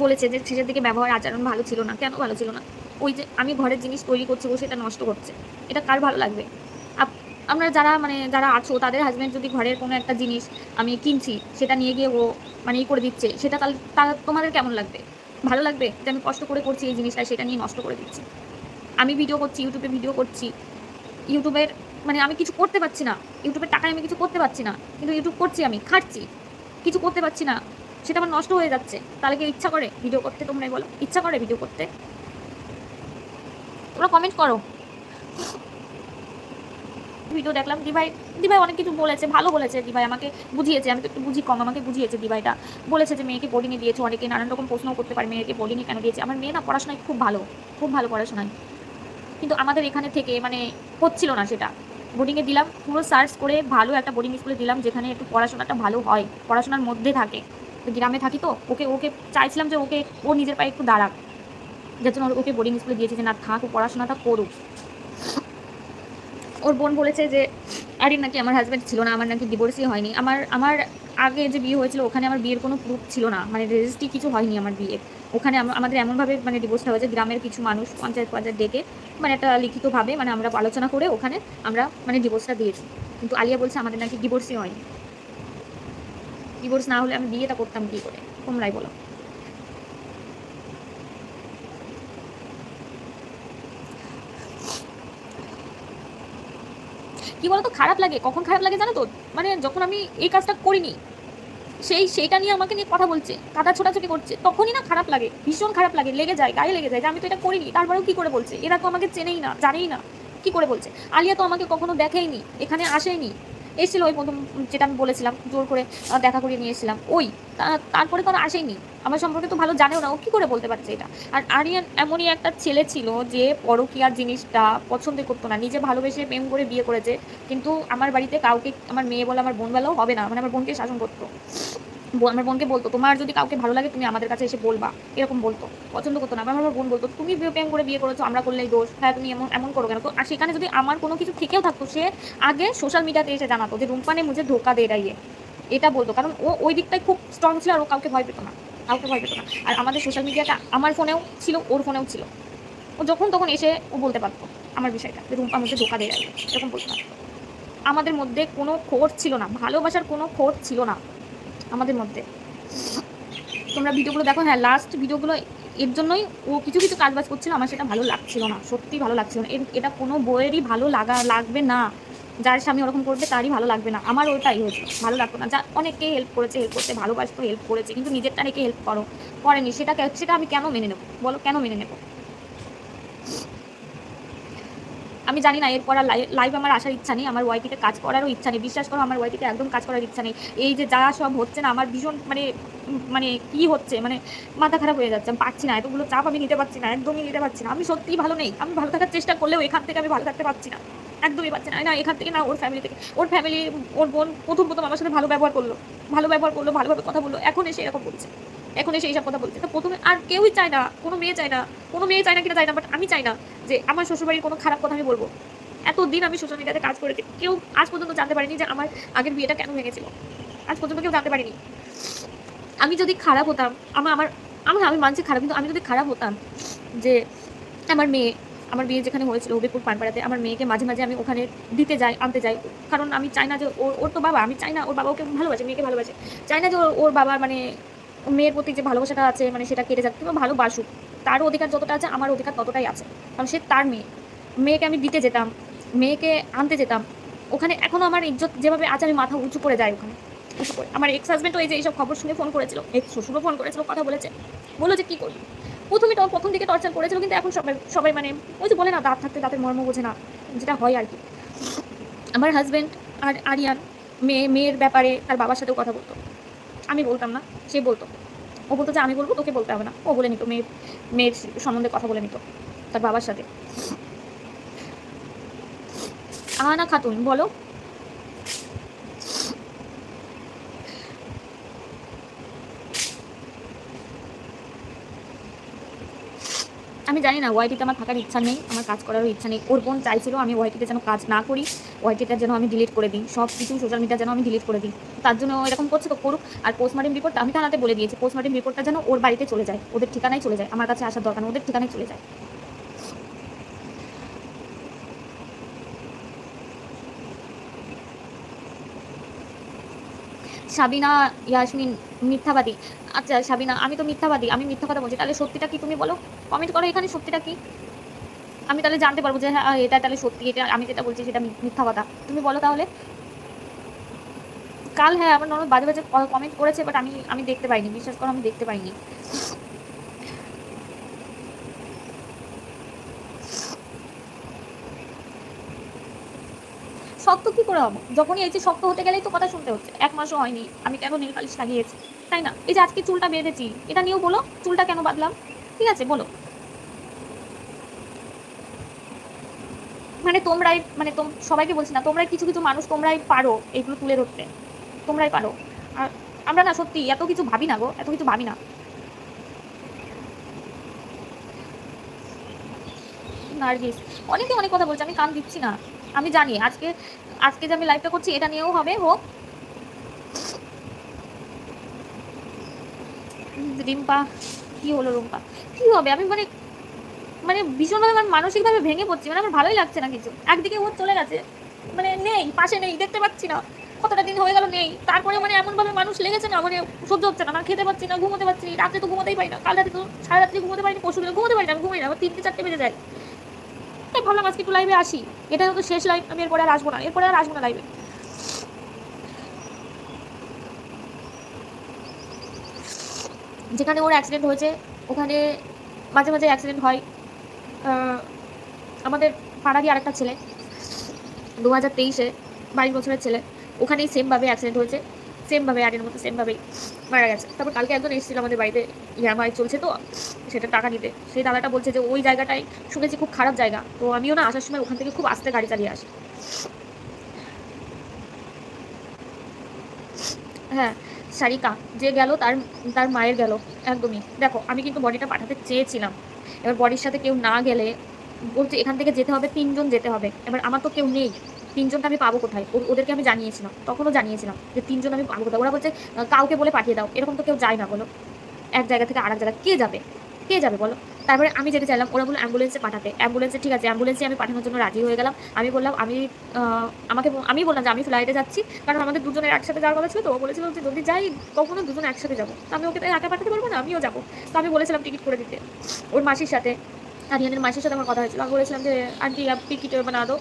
[SPEAKER 1] বলেছে যে শেষের দিকে ব্যবহার আচরণ ভালো ছিল না। কেন ভালো ছিল না? ওই যে আমি ঘরের জিনিস তৈরি করছি, ও সেটা নষ্ট করছে, এটা কার ভালো লাগবে? আমরা যারা আছো, তাদের হাজব্যান্ড যদি ঘরের কোনো একটা জিনিস আমি কিনছি, সেটা নিয়ে গিয়ে ও মানে করে দিচ্ছে, সেটা তাহলে তোমাদের কেমন লাগবে? ভালো লাগবে যে আমি কষ্ট করে করছি এই জিনিসটা, সেটা নিয়ে নষ্ট করে দিচ্ছি? আমি ভিডিও করছি, ইউটিউবে ভিডিও করছি, ইউটিউবের মানে আমি কিছু করতে পারছি না, ইউটিউবের টাকায় আমি কিছু করতে পারছি না, কিন্তু ইউটিউব করছি, আমি খাচ্ছি, কিছু করতে পারছি না, সেটা আমার নষ্ট হয়ে যাচ্ছে। তাহলে কি ইচ্ছা করে ভিডিও করতে? তোমরাই বলো, ইচ্ছা করে ভিডিও করতে? তোমরা কমেন্ট করো। ভিডিও দেখলাম, দিভাই অনেক কিছু বলেছে, ভালো বলেছে, দিভাই আমাকে বুঝিয়েছে, আমি তো একটু বুঝি কম, আমাকে বুঝিয়েছে দিভাইটা। বলেছে যে মেয়েকে বোর্ডিংয়ে দিয়েছে, অনেকে নানান রকম প্রশ্নও করতে পারে মেয়েকে বোর্ডিংয়ে কেন দিয়েছে। আমার মেয়ে না পড়াশোনায় খুব ভালো পড়াশোনায়, কিন্তু আমাদের এখানে থেকে মানে হচ্ছিল না সেটা। বোর্ডিংয়ে দিলাম, পুরো সার্চ করে ভালো একটা বোর্ডিং স্কুলে দিলাম, যেখানে একটু পড়াশোনাটা ভালো হয়, পড়াশোনার মধ্যে থাকে। গ্রামে থাকি তো, ওকে চাইছিলাম যে ও নিজের পায়ে একটু দাঁড়াক, যার জন্য ওকে বোর্ডিং স্কুলে দিয়েছি, যে না থাক, ও পড়াশোনাটা করুক। ওর বোন বলেছে যে আরে নাকি আমার হাজব্যান্ড ছিল না, আমার নাকি ডিভোর্সই হয়নি। আমার আগে যে বিয়ে হয়েছিল ওখানে আমার বিয়ের কোনো প্রুফ ছিল না, মানে রেজিস্ট্রি কিছু হয়নি আমার বিয়ে। ওখানে আমাদের এমনভাবে মানে ডিভোর্সটা হয়েছে, গ্রামের কিছু মানুষ পঞ্চায়েত ডেকে মানে একটা লিখিতভাবে মানে আমরা আলোচনা করে ওখানে আমরা মানে ডিভোর্সটা দিয়েছি। কিন্তু আলিয়া বলছে আমাদের নাকি ডিভোর্সই হয়নি। ডিভোর্স না হলে আমি বিয়েটা করতাম কী করে? তোমরাই বলো। কি বলতো, খারাপ লাগে, কখন খারাপ লাগে জানো তো? মানে যখন আমি এই কাজটা করিনি, সেইটা নিয়ে আমাকে নিয়ে কথা বলছে, কাদা ছোটাছুটি করছে, তখনই না খারাপ লাগে, ভীষণ খারাপ লাগে, লেগে যায়, গায়ে লেগে যায় যে আমি তো এটা করিনি, তারপরেও কি করে বলছে? এরা তো আমাকে চেনেই না, জানেই না, কি করে বলছে? আলিয়া তো আমাকে কখনো দেখেইনি, এখানে আসেইনি, এসেছিল ওই প্রথম যেটা আমি বলেছিলাম, জোর করে দেখা করিয়ে নিয়ে এসেছিলাম, তারপরে তো আর আসেইনি, আমার সম্পর্কে তো ভালো জানেও না, ও কী করে বলতে পারছে এটা? আর আরিয়ান এমনই একটা ছেলে ছিল যে পরকীয়ার জিনিসটা পছন্দ করতো না, নিজে ভালোবেসে প্রেম করে বিয়ে করেছে, কিন্তু আমার বাড়িতে কাউকে, আমার মেয়ে বলে আমার বোন বলেও হবে না, মানে আমার বোনকে শাসন করতো। আমার বোনকে বলতো, তোমার যদি কাউকে ভালো লাগে তুমি আমাদের কাছে এসে বলবা, এরকম বলতো। পছন্দ করতো না। আমার বোন বলতো, তুমি প্রেম করে বিয়ে করেছো, আমরা করলেই দোষ, হ্যাঁ তুমি এমন এমন করো কেন? তো আর সেখানে যদি আমার কোনো কিছু থেকেও থাকতো, সে আগে সোশ্যাল মিডিয়াতে এসে জানাতো যে রুম্পা ने मुझे धोखा दे रही है, এটা বলতো। কারণ ও ওই দিকটাই খুব স্ট্রং ছিল, আর ও কাউকে ভয় পেত না, কাউকে ভয় পেত না। আর আমাদের সোশ্যাল মিডিয়াটা আমার ফোনেও ছিল, ওর ফোনেও ছিল। ও যখন তখন এসে ও বলতে পারতো আমার বিষয়টা, যে রুম্পা मुझे धोखा दे रही है, এরকম বলতে পারতো। আমাদের মধ্যে কোনো খোট ছিল না, ভালোবাসার কোনো খোট ছিল না আমাদের মধ্যে। তোমরা ভিডিওগুলো দেখো, হ্যাঁ লাস্ট ভিডিওগুলো এর জন্যই ও কিছু কিছু কাজবাজ করছিল, আমার সেটা ভালো লাগছিল না, সত্যি ভালো লাগছিল না। এটা কোনো বইয়েরই ভালো লাগবে না, যার স্বামী ওরকম করবে তারই ভালো লাগবে না। আমার ওটাই হয়েছিল, ভালো লাগতো না। যা অনেককে হেল্প করেছে, হেল্প করতে ভালোবাসতো, হেল্প করেছে, কিন্তু নিজেরটা রেখে হেল্প করেনি, সেটা আমি কেন মেনে নেবো বলো, কেন মেনে নেবো? আমি জানি না এরপর আর লাইভ আমার আসার ইচ্ছা নেই, আমার ওয়াইটিতে কাজ করারও ইচ্ছা নেই, বিশ্বাস করো আমার ওয়াইটিতে একদম কাজ করার ইচ্ছা নেই। এই যে যা সব হচ্ছে না, আমার ভীষণ মানে কি হচ্ছে, মানে মাথা খারাপ হয়ে যাচ্ছে। আমি পারছি না, এতগুলো চাপ আমি নিতে পারছি না, একদমই নিতে পারছি না। আমি সত্যিই ভালো নেই, আমি ভালো থাকার চেষ্টা করলেও এখান থেকে আমি ভালো থাকতে পারছি না, একদমই পারছি না। না এখান থেকে, না ওর ফ্যামিলি থেকে। ওর ফ্যামিলি, ওর বোন প্রথম আমার সাথে ভালো ব্যবহার করলো, ভালোভাবে কথা বললো, এখন এসে এরকম বলছে, এখন এসে এইসব কথা বলছে। তো প্রথমে আর কেউই চায় না, কোনো মেয়ে চায় না, কিনা চায় না, বাট আমি চাই না যে আমার শ্বশুরবাড়ির কোনো খারাপ কথা আমি বলবো। এতদিন আমি সোশ্যাল মিডিয়াতে কাজ করেছি, কেউ আজ পর্যন্ত জানতে পারিনি যে আমার আগের বিয়েটা কেন ভেঙেছিল, আজ পর্যন্ত কেউ জানতে পারিনি। আমি যদি খারাপ হতাম, আমি মানছি খারাপ, কিন্তু আমি যদি খারাপ হতাম যে আমার বিয়ে যেখানে হয়েছিল হবিপুর পানপাড়াতে, আমার মেয়েকে মাঝে মাঝে আমি ওখানে দিতে যাই, আনতে যাই, কারণ আমি চাই না যে ওর তো বাবা, আমি চাই না ওর বাবা ওকে ভালোবাসে, মেয়েকে ভালোবাসে, চাই না যে ওর বাবার মেয়ের প্রতি যে ভালোবাসাটা আছে সেটা কেটে যাক। কিংবা ভালোবাসুক, তারও অধিকার যতটা আছে আমার অধিকার ততটাই আছে, কারণ সে তার মেয়েকে আমি দিতে যেতাম, মেয়েকে আনতে যেতাম ওখানে। এখনও আমার ইজ্জত যেভাবে আছে, আমি মাথা উঁচু করে যাই ওখানে, উঁচু করে। আমার এক্স হাজব্যান্ডও এই যে এইসব খবর শুনে ফোন করেছিল, এক্স শ্বশুরও ফোন করেছিল, কথা বললো যে কী করবি। প্রথম দিকে টর্চার করেছিল, কিন্তু এখন সবাই ওই যে বলে না, দাঁত থাকতে দাঁতের মর্ম বোঝে না, যেটা হয় আর কি। আমার হাজব্যান্ড আর আরিয়ান মেয়ের ব্যাপারে তার বাবার সাথেও কথা বলতো, আমি বলতাম না, সে বলতো। ও বলতো যে আমি বলবো, তোকে বলতে হবে না। ও বলে নিত, মেয়ের সম্বন্ধে কথা বলে নিত তার বাবার সাথে। আহানা খাতুন বলো। আমি জানি না, ওয়াইটিতে আমার থাকার ইচ্ছা নেই, আমার কাজ করারও ইচ্ছা নেই। ওর বোন চাইছিল আমি ওয়াইটিতে যেন কাজ না করি, ওয়াইটিটা যেন আমি ডিলিট করে দিই, সব কিছু সোশ্যাল মিডিয়া যেন আমি ডিলিট করে দিই। তার জন্য এরকম করছে, তো করুক। আর পোস্টমর্টম রিপোর্ট আমি থানাতে বলে দিয়েছি, পোস্টমর্টম রিপোর্টটা যেন ওর বাড়িতে চলে যায়, ওদের ঠিকানায় চলে যায়, আমার কাছে আসার দরকার, ওদের ঠিকানায় চলে যায়। সাবিনা ইয়াসমিন মিথ্যাবাদী। আচ্ছা সাবিনা, আমি তো মিথ্যাবাদী, আমি মিথ্যা কথা বলছি, তাহলে সত্যিটা কি তুমি বলো, কমেন্ট করো এখানে সত্যিটা কি, আমি তাহলে জানতে পারবো যে হ্যাঁ এটা তাহলে সত্যি, এটা আমি যেটা বলছি সেটা মিথ্যা কথা। তুমি বলো তাহলে। কাল হ্যাঁ আমার ননদ বাজে বাজে কমেন্ট করেছে, বাট আমি দেখতে পাইনি, বিশ্বাস করো আমি দেখতে পাইনি। শক্ত কি করে হবো, যখনই এই যে শক্ত হতে গেলেই তো কথা শুনতে হচ্ছে। 1 মাসও হয়নি আমি কেন নীল পালিশ লাগিয়েছি, তাই না? এই যে আজকে চুলটা বেঁধেছি, এটা নিয়েও বলো, চুলটা কেন বাঁধলাম, ঠিক আছে বলো। তোমরাই সবাইকে বলছি না, তোমরাই কিছু কিছু মানুষ, তোমরাই পারো এইগুলো তুলে ধরতে, তোমরাই পারো। আর আমরা না সত্যি এত কিছু ভাবি না গো, এত কিছু ভাবি না। নার্গিস, অনেকে অনেক কথা বলছে, আমি কান দিচ্ছি না। আমি জানি আজকে যে আমি লাইভটা করছি এটা নিয়েও হবে, হোক। রিম্পা, কি হলো রুম্পা, কি হবে? আমি ভীষণভাবে মানসিকভাবে ভেঙে পড়ছি, আমার ভালোই লাগছে না কিছু। একদিকে ও চলে গেছে, নেই, পাশে নেই, দেখতে পাচ্ছি না, কতটা দিন হয়ে গেল নেই। তারপরে এমনভাবে মানুষ লেগেছে না, সহ্য হচ্ছে না, খেতে পাচ্ছি না, ঘুমোতে পারছি না, রাত্রে তো ঘুমোতেই পারি না, কাল রাতে তো সারা রাত্রি ঘুমোতে পারিনি, পরশু দিন ঘুমোতে পারি না, আমি ঘুমাই না, আবার 3-4 বেজে যায়। তাই ভাবলাম আজকে একটু লাইভে আসি, এটা হয়তো শেষ লাইভ, আমি এরপরে আর আসবো না, লাইভে। যেখানে ওর অ্যাক্সিডেন্ট হয়েছে ওখানে মাঝে মাঝে অ্যাক্সিডেন্ট হয়। আমাদের পাড়ারই আরেকটা ছেলে 2023-এ 22 বছরের ছেলে, ওখানেই সেমভাবে অ্যাক্সিডেন্ট হয়েছে, সেমভাবে আরের মতো সেমভাবেই মারা গেছে। তারপর কালকে একজন এসেছিল আমাদের বাড়িতে, ইএমআই চলছে তো সেটা টাকা নিতে, সেই দাদাটা বলছে যে ওই জায়গাটায় শুনেছি খুব খারাপ জায়গা, তো আমিও না আসার সময় ওখান থেকে খুব আস্তে গাড়ি চালিয়ে আসি। হ্যাঁ, সারিকা যে গেল তার তার মায়ের গেল। একদমই দেখো, আমি কিন্তু বডিটা পাঠাতে চেয়েছিলাম। এবার বডির সাথে কেউ না গেলে বলছে এখান থেকে যেতে হবে, ৩ জন যেতে হবে। এবার আমার তো কেউ নেই, ৩ জনটা আমি পাবো কোথায়? ওদেরকে আমি জানিয়েছিলাম, তখনও জানিয়েছিলাম যে ৩ জন আমি পাবো কোথায়। ওরা বলছে কাউকে বলে পাঠিয়ে দাও। এরকম তো কেউ যায় না বলো, এক জায়গা থেকে আরেক জায়গায় কে যাবে? কে যাবে বলো? তারপরে আমি যেতে চাইলাম, ওরা বললো অ্যাম্বুলেন্সে পাঠাতে। অ্যাম্বুলেন্সে ঠিক আছে, অ্যাম্বুলেন্সে আমি পাঠানোর জন্য রাজি হয়ে গেলাম। আমি বললাম আমি বললাম যে আমি ফ্লাইটে যাচ্ছি, কারণ আমাদের দুজনের একসাথে যাওয়ার কথা ছিল। তো ও বলেছিল যে যদি যাই কখনো দুজন একসাথে যাবো, তো আমি ওকে তো একা পাঠাতে পারবো না, আমিও যাবো। তো আমি বলেছিলাম টিকিট করে দিতে ওর মাসির সাথে। আরিয়ানের মাসির সাথে আমার কথা হয়েছিল। আমি বলেছিলাম যে আন্টি আপ টিকিট বানা দো,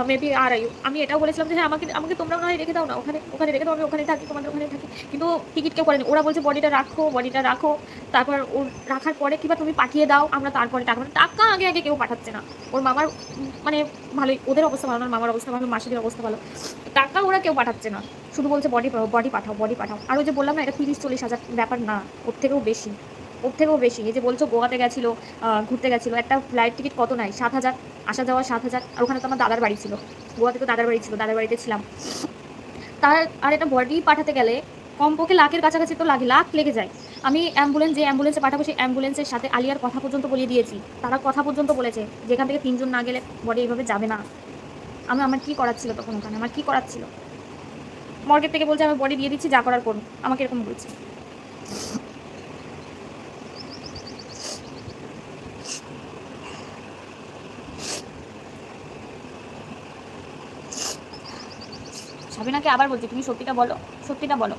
[SPEAKER 1] মেবি আর আইউ। আমি এটাও বলেছিলাম যে হ্যাঁ, আমাকে আমাকে তোমরা মনে হয় রেখে দাও না, ওখানে ওখানে রেখে দাও, আমি ওখানে থাকি, তোমাদের ওখানে থাকি। কিন্তু টিকিট কেউ করেনি। ওরা বলছে বডিটা রাখো, বডিটা রাখো। তারপর ওর রাখার পরে কিবা তুমি পাঠিয়ে দাও, আমরা তারপরে টাকা টাকা আগে আগে কেউ পাঠাচ্ছে না। ওর মামার মানে ভালোই, ওদের অবস্থা ভালো না, মামার অবস্থা ভালো, মাসিদের অবস্থা ভালো। টাকা ওরা কেউ পাঠাচ্ছে না, শুধু বলছে বডি বডি পাঠাও, বডি পাঠাও। আর ওই যে বললাম না, এটা 30-40 হাজার ব্যাপার না, ওর থেকেও বেশি, ওর থেকেও বেশি। এই যে বলছো গোয়াতে গেছিলো, ঘুরতে গেছিলো, একটা ফ্লাইট টিকিট কত নাই? 7,000, আসা যাওয়া 7,000। আর ওখানে তো আমার দাদার বাড়ি ছিল, গোয়াতে তো দাদার বাড়ি ছিল, দাদার বাড়িতে ছিলাম। তার আর একটা বডি পাঠাতে গেলে কমপক্ষে লাখের কাছাকাছি তো লাগে, লাখ লেগে যায়। আমি যে অ্যাম্বুলেন্সে পাঠাবো, সেই অ্যাম্বুলেন্সের সাথে আলিয়ার কথা পর্যন্ত বলিয়ে দিয়েছি। তারা কথা পর্যন্ত বলেছে যেখান থেকে 3 জন না গেলে বডি এইভাবে যাবে না। আমার কি করার ছিল তখন ওখানে? আমার কি করার ছিল? মর্গের থেকে বলছে আমি বডি দিয়ে দিচ্ছি, যা করার করুন, আমাকে এরকম বলছে। সাবিনাকে আবার বলছি, তুমি সত্যিটা বলো, সত্যিটা বলো।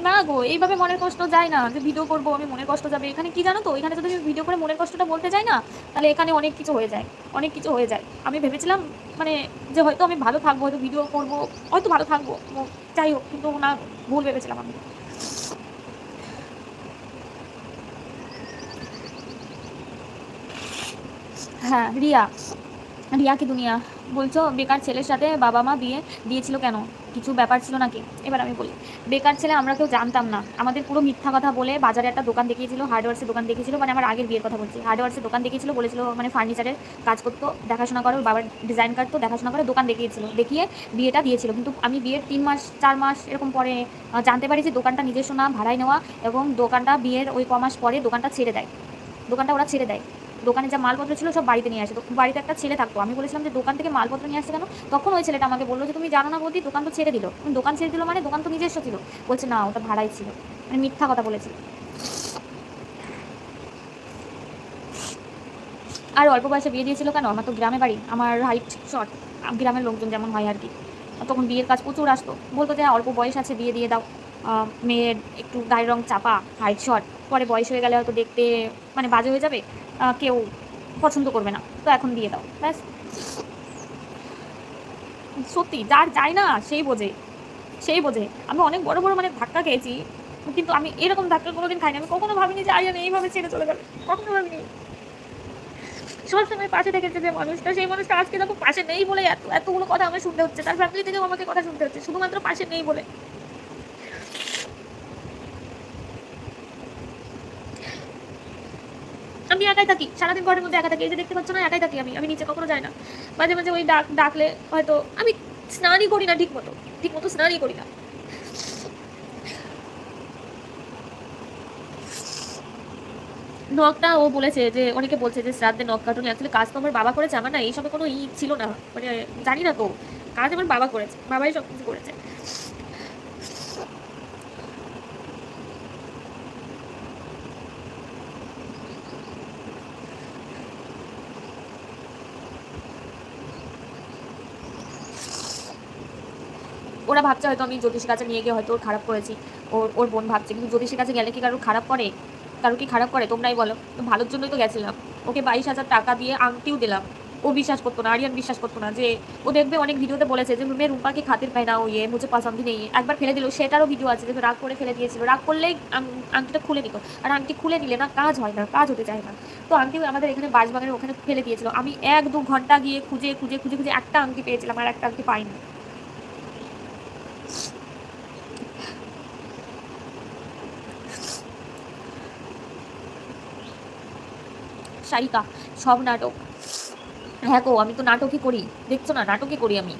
[SPEAKER 1] না গো, এইভাবে মনের কষ্ট যায় না। যে ভিডিও করবো আমি, মনের কষ্ট যাবে এখানে, কি জানো তো, এখানে যদি আমি ভিডিও করে মনের কষ্টটা বলতে যাই না, তাহলে এখানে অনেক কিছু হয়ে যায়, অনেক কিছু হয়ে যায়। আমি ভেবেছিলাম মানে যে হয়তো আমি ভালো থাকবো, হয়তো ভিডিও করবো, হয়তো ভালো থাকবো, যাই হোক, কিন্তু না, ভুল ভেবেছিলাম আমি। হ্যাঁ, রিয়া, রিয়া কি দুনিয়া। বলছো বেকার ছেলের সাথে বাবা মা বিয়ে দিয়েছিল কেন? কিছু ব্যাপার ছিল নাকি? এবার আমি বলি, বেকার ছেলে আমরা কেউ জানতাম না। আমাদের পুরো মিথ্যা কথা বলে বাজারে একটা দোকান দেখিয়েছিল, হার্ডওয়্যার্সের দোকান দেখিয়েছিল, মানে আমার আগের বিয়ের কথা বলছি। হার্ডওয়্যার্সের দোকান দেখিয়েছিল, বলেছিল মানে ফার্নিচারের কাজ করতো, দেখাশোনা করে, ওর বাবার ডিজাইন কাটতো, দেখাশোনা করে দোকান দেখিয়েছিল, দেখিয়ে বিয়েটা দিয়েছিল। কিন্তু আমি বিয়ের 3 মাস 4 মাস এরকম পরে জানতে পারি যে দোকানটা নিজস্ব না, ভাড়ায় নেওয়া, এবং দোকানটা বিয়ের ওই কমাস পরে দোকানটা ছেড়ে দেয়। দোকানটা ওরা ছেড়ে দেয়। দোকানে যা মালপত্র ছিল সব বাড়িতে নিয়ে আসে। তো বাড়িতে একটা ছেলে থাকতো। আমি বলেছিলাম যে দোকান থেকে মালপত্র নিয়ে আসছে কেন? তখন ওই ছেলেটা আমাকে বললো যে তুমি জানো না বৌদি, দোকান তো ছেড়ে দিল। দোকান ছেড়ে দিল মানে দোকান তো নিজস্ব ছিল। বলছে না, ওটা ভাড়াই ছিল। মানে মিথ্যা কথা বলেছিল। আর অল্প বয়সে বিয়ে দিয়েছিল কেন? আমার তো গ্রামে বাড়ি, আমার হাইট শর্ট, গ্রামের লোকজন যেমন হয় আর কি। তখন বিয়ের কাজ প্রচুর আসতো, বলতো যে অল্প বয়স আছে, বিয়ে দিয়ে দাও। মেয়ের একটু গায়ের রং চাপা, হাইট শর্ট, পরে বয়স হয়ে গেলে হয়তো দেখতে মানে বাজে হয়ে যাবে, কেউ পছন্দ করবে না, তো এখন দিয়ে দাও, ব্যাস। সত্যি, যার যায় না সেই বোঝে, সেই বোঝে। আমি অনেক বড় বড় মানে ধাক্কা খেয়েছি, কিন্তু আমি এরকম ধাক্কা কোনোদিন খাইনি। আমি কখনো ভাবিনি যে আরিয়ান এইভাবে ছেড়ে চলে যাবে, কখনো ভাবিনি। সবসময় পাশে থেকেছে যে মানুষটা, সেই মানুষটা আজকে দেখো পাশে নেই বলে এতগুলো কথা আমার শুনতে হচ্ছে, তার ফ্যামিলি থেকেও আমাকে কথা শুনতে হচ্ছে, শুধুমাত্র পাশে নেই বলে। আমি একাই থাকি, সারাদিন ঘরের মধ্যে একা থাকি। এই যে দেখতে পাচ্ছ না, একাই থাকি আমি। আমি নিচে কখনো যাই না। মাঝে মাঝে ওই ডাকলে হয়তো আমি স্নানই করি না, ঠিক মতো, ঠিক মতো স্নানই করি না। নখটা ও বলেছে যে, অনেকে বলছে যে শ্রাদ্ধে নখ কাটুনি, অ্যাকচুয়ালি কাজ তো আমার বাবা করেছে, আমার না এইসবে কোনো ছিল না, মানে জানি না তো। কাজ আমার বাবা করেছে, বাবাই সব কিছু করেছে। ওরা ভাবছে হয়তো আমি জ্যোতিষীর কাছে নিয়ে গিয়ে হয়তো ওর খারাপ করেছি, ওর বোন ভাবছে। কিন্তু জ্যোতিষীর কাছে গেলে কি কারো খারাপ করে? কারো কি খারাপ করে? তোমরাই বলো। তো ভালোর জন্যই তো গেছিলাম। ওকে 22,000 টাকা দিয়ে আংটিও দিলাম। ও বিশ্বাস করতো না, আরিয়ান বিশ্বাস করতো না। যে ও দেখবে অনেক ভিডিওতে বলেছে যে মেয়ে রুম্পা কি খাতির পায় না, ও ইয়ে মুঝে পছন্দ নেই। একবার ফেলে দিল, সেটারও ভিডিও আছে, যে রাগ করে ফেলে দিয়েছিল। রাগ করলেই আংটিটা খুলে নিত। আর আংটি খুলে নিলে না কাজ হয় না, কাজ হতে চায় না। তো আংটি আমাদের এখানে বাঁশবাগানের ওখানে ফেলে দিয়েছিল। আমি 1-2 ঘন্টা গিয়ে খুঁজে খুঁজে খুঁজে খুঁজে একটা আংটি পেয়েছিলাম, আর একটা আংটি পাইনি। সারিকা, সব নাটক। হ্যাঁ গো, আমি তো নাটকই করি, দেখছো না, নাটকই করি আমি।